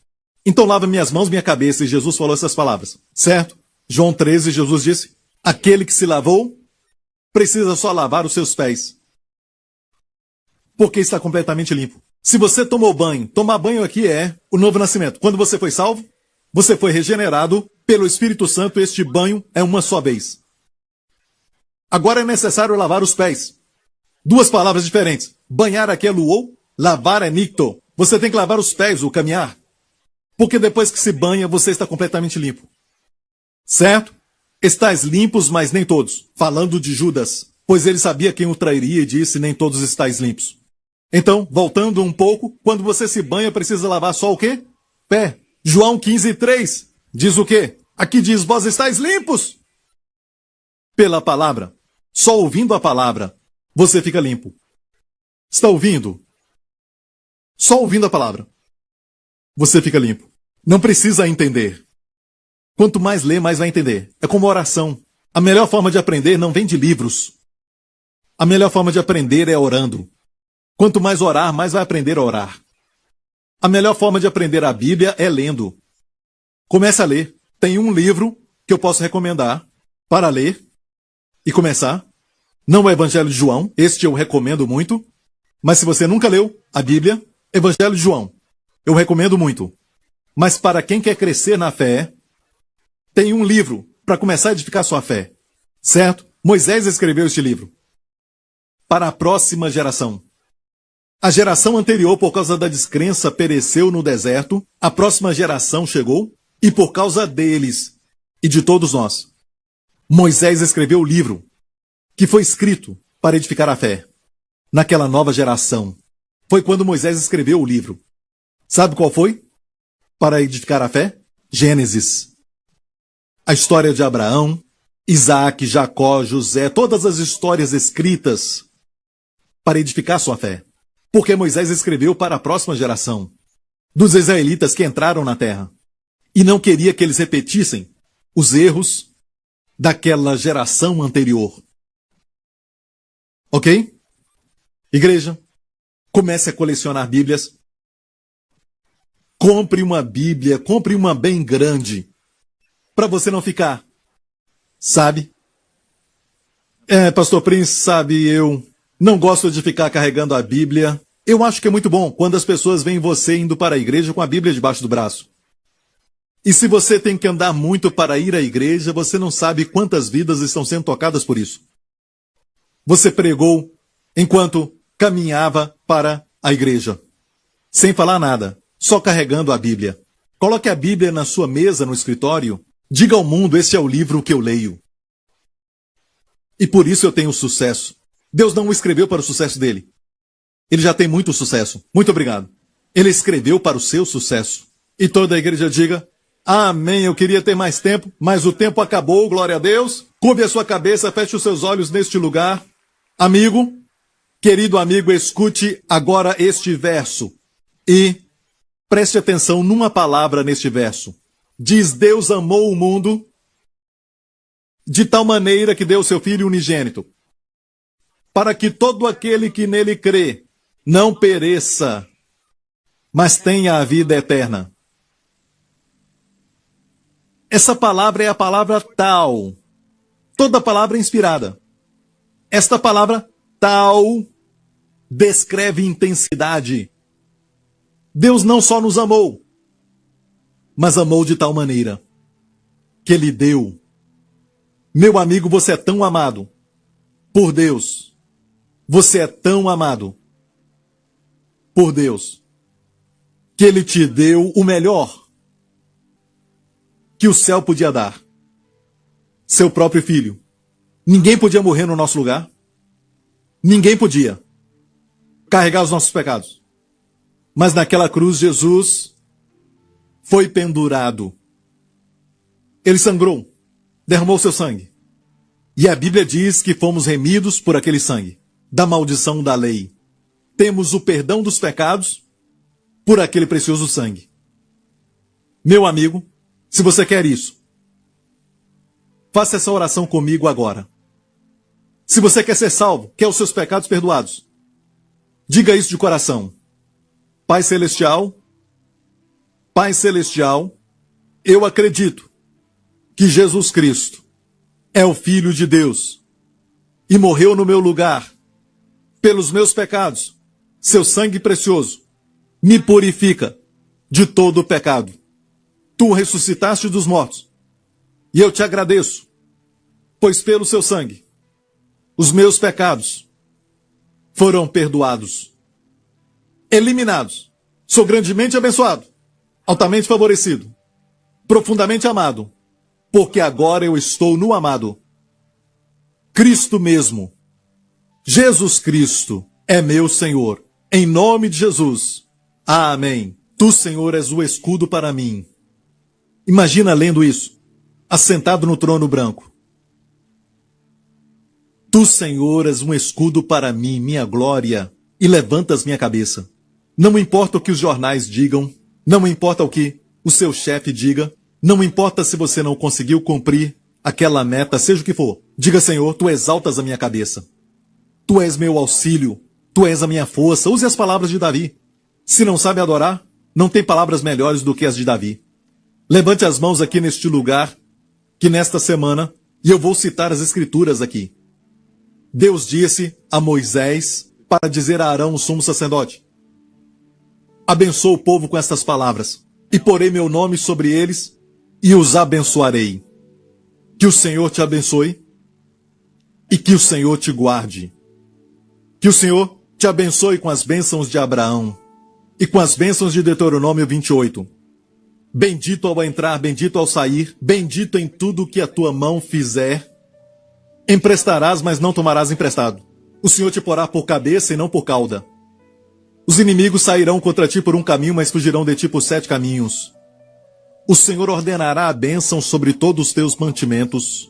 Então lava minhas mãos e minha cabeça, e Jesus falou essas palavras, certo? João 13, Jesus disse, aquele que se lavou, precisa só lavar os seus pés, porque está completamente limpo. Se você tomou banho, tomar banho aqui é o novo nascimento. Quando você foi salvo, você foi regenerado pelo Espírito Santo, este banho é uma só vez. Agora é necessário lavar os pés. Duas palavras diferentes. Banhar aqui é luou, lavar é nicto. Você tem que lavar os pés, o caminhar. Porque depois que se banha, você está completamente limpo. Certo? Estais limpos, mas nem todos. Falando de Judas, pois ele sabia quem o trairia e disse, nem todos estáis limpos. Então, voltando um pouco, quando você se banha, precisa lavar só o quê? Pé. João 15:3 diz o quê? Aqui diz, vós estáis limpos. Pela palavra. Só ouvindo a palavra, você fica limpo. Está ouvindo? Só ouvindo a palavra, você fica limpo. Não precisa entender. Quanto mais lê, mais vai entender. É como oração. A melhor forma de aprender não vem de livros. A melhor forma de aprender é orando. Quanto mais orar, mais vai aprender a orar. A melhor forma de aprender a Bíblia é lendo. Comece a ler. Tem um livro que eu posso recomendar para ler e começar. Não o Evangelho de João, este eu recomendo muito. Mas se você nunca leu a Bíblia, Evangelho de João, eu recomendo muito. Mas para quem quer crescer na fé, tem um livro para começar a edificar sua fé. Certo? Moisés escreveu este livro para a próxima geração. A geração anterior, por causa da descrença, pereceu no deserto. A próxima geração chegou e por causa deles e de todos nós, Moisés escreveu o livro que foi escrito para edificar a fé. Naquela nova geração. Foi quando Moisés escreveu o livro. Sabe qual foi? Para edificar a fé? Gênesis. A história de Abraão, Isaac, Jacó, José, todas as histórias escritas para edificar sua fé. Porque Moisés escreveu para a próxima geração dos israelitas que entraram na terra. E não queria que eles repetissem os erros daquela geração anterior. Ok? Igreja, comece a colecionar Bíblias. Compre uma Bíblia, compre uma bem grande, para você não ficar, sabe? Pastor Prince, sabe, eu não gosto de ficar carregando a Bíblia. Eu acho que é muito bom quando as pessoas veem você indo para a igreja com a Bíblia debaixo do braço. E se você tem que andar muito para ir à igreja, você não sabe quantas vidas estão sendo tocadas por isso. Você pregou enquanto caminhava para a igreja, sem falar nada, só carregando a Bíblia. Coloque a Bíblia na sua mesa, no escritório. Diga ao mundo, este é o livro que eu leio. E por isso eu tenho sucesso. Deus não o escreveu para o sucesso dele. Ele já tem muito sucesso. Muito obrigado. Ele escreveu para o seu sucesso. E toda a igreja diga, amém. Eu queria ter mais tempo, mas o tempo acabou, glória a Deus. Curve a sua cabeça, feche os seus olhos neste lugar. Amigo, querido amigo, escute agora este verso e preste atenção numa palavra neste verso. Diz, Deus amou o mundo de tal maneira que deu seu Filho unigênito, para que todo aquele que nele crê não pereça, mas tenha a vida eterna. Essa palavra é a palavra tal. Toda palavra é inspirada. Esta palavra tal descreve intensidade. Deus não só nos amou, mas amou de tal maneira que Ele deu. Meu amigo, você é tão amado por Deus. Você é tão amado por Deus que Ele te deu o melhor que o céu podia dar. Seu próprio filho. Ninguém podia morrer no nosso lugar. Ninguém podia carregar os nossos pecados. Mas naquela cruz, Jesus foi pendurado. Ele sangrou, derramou seu sangue. E a Bíblia diz que fomos remidos por aquele sangue, da maldição da lei. Temos o perdão dos pecados por aquele precioso sangue. Meu amigo, se você quer isso, faça essa oração comigo agora. Se você quer ser salvo, quer os seus pecados perdoados, diga isso de coração. Pai Celestial, eu acredito que Jesus Cristo é o Filho de Deus e morreu no meu lugar. Pelos meus pecados, seu sangue precioso me purifica de todo o pecado. Tu ressuscitaste dos mortos, e eu te agradeço, pois pelo seu sangue, os meus pecados foram perdoados, eliminados. Sou grandemente abençoado, altamente favorecido, profundamente amado, porque agora eu estou no amado. Cristo mesmo, Jesus Cristo, é meu Senhor. Em nome de Jesus. Amém. Tu, Senhor, és o escudo para mim. Imagina lendo isso, assentado no trono branco. Tu, Senhor, és um escudo para mim, minha glória, e levantas minha cabeça. Não importa o que os jornais digam, não importa o que o seu chefe diga, não importa se você não conseguiu cumprir aquela meta, seja o que for. Diga, Senhor, tu exaltas a minha cabeça. Tu és meu auxílio, tu és a minha força. Use as palavras de Davi. Se não sabe adorar, não tem palavras melhores do que as de Davi. Levante as mãos aqui neste lugar, que nesta semana, e eu vou citar as escrituras aqui. Deus disse a Moisés para dizer a Arão, o sumo sacerdote: abençoa o povo com estas palavras, e porei meu nome sobre eles, e os abençoarei. Que o Senhor te abençoe, e que o Senhor te guarde. Que o Senhor te abençoe com as bênçãos de Abraão, e com as bênçãos de Deuteronômio 28. Bendito ao entrar, bendito ao sair, bendito em tudo que a tua mão fizer. Emprestarás, mas não tomarás emprestado. O Senhor te porá por cabeça e não por cauda. Os inimigos sairão contra ti por um caminho, mas fugirão de ti por 7 caminhos. O Senhor ordenará a bênção sobre todos os teus mantimentos.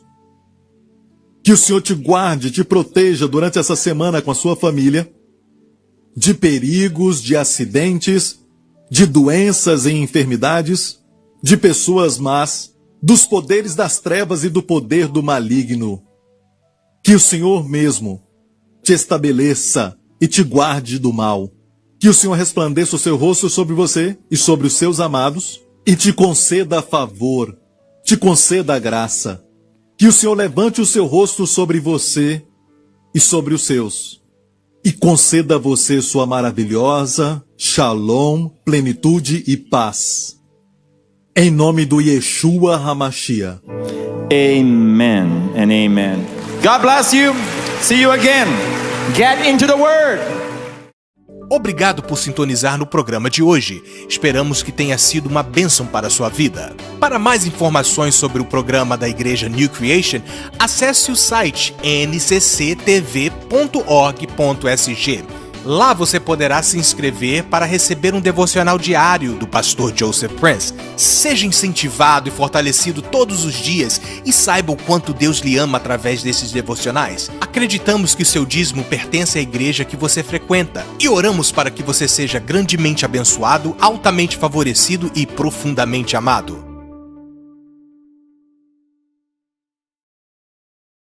Que o Senhor te guarde, te proteja durante essa semana com a sua família, de perigos, de acidentes, de doenças e enfermidades, de pessoas más, dos poderes das trevas e do poder do maligno. Que o Senhor mesmo te estabeleça e te guarde do mal. Que o Senhor resplandeça o seu rosto sobre você e sobre os seus amados, e te conceda favor, te conceda graça. Que o Senhor levante o seu rosto sobre você e sobre os seus, e conceda a você sua maravilhosa shalom, plenitude e paz. Em nome do Yeshua HaMashiach. Amen and amen. God bless you. See you again. Get into the Word. Obrigado por sintonizar no programa de hoje. Esperamos que tenha sido uma bênção para a sua vida. Para mais informações sobre o programa da Igreja New Creation, acesse o site ncctv.org.sg. Lá você poderá se inscrever para receber um devocional diário do pastor Joseph Prince. Seja incentivado e fortalecido todos os dias e saiba o quanto Deus lhe ama através desses devocionais. Acreditamos que seu dízimo pertence à igreja que você frequenta e oramos para que você seja grandemente abençoado, altamente favorecido e profundamente amado.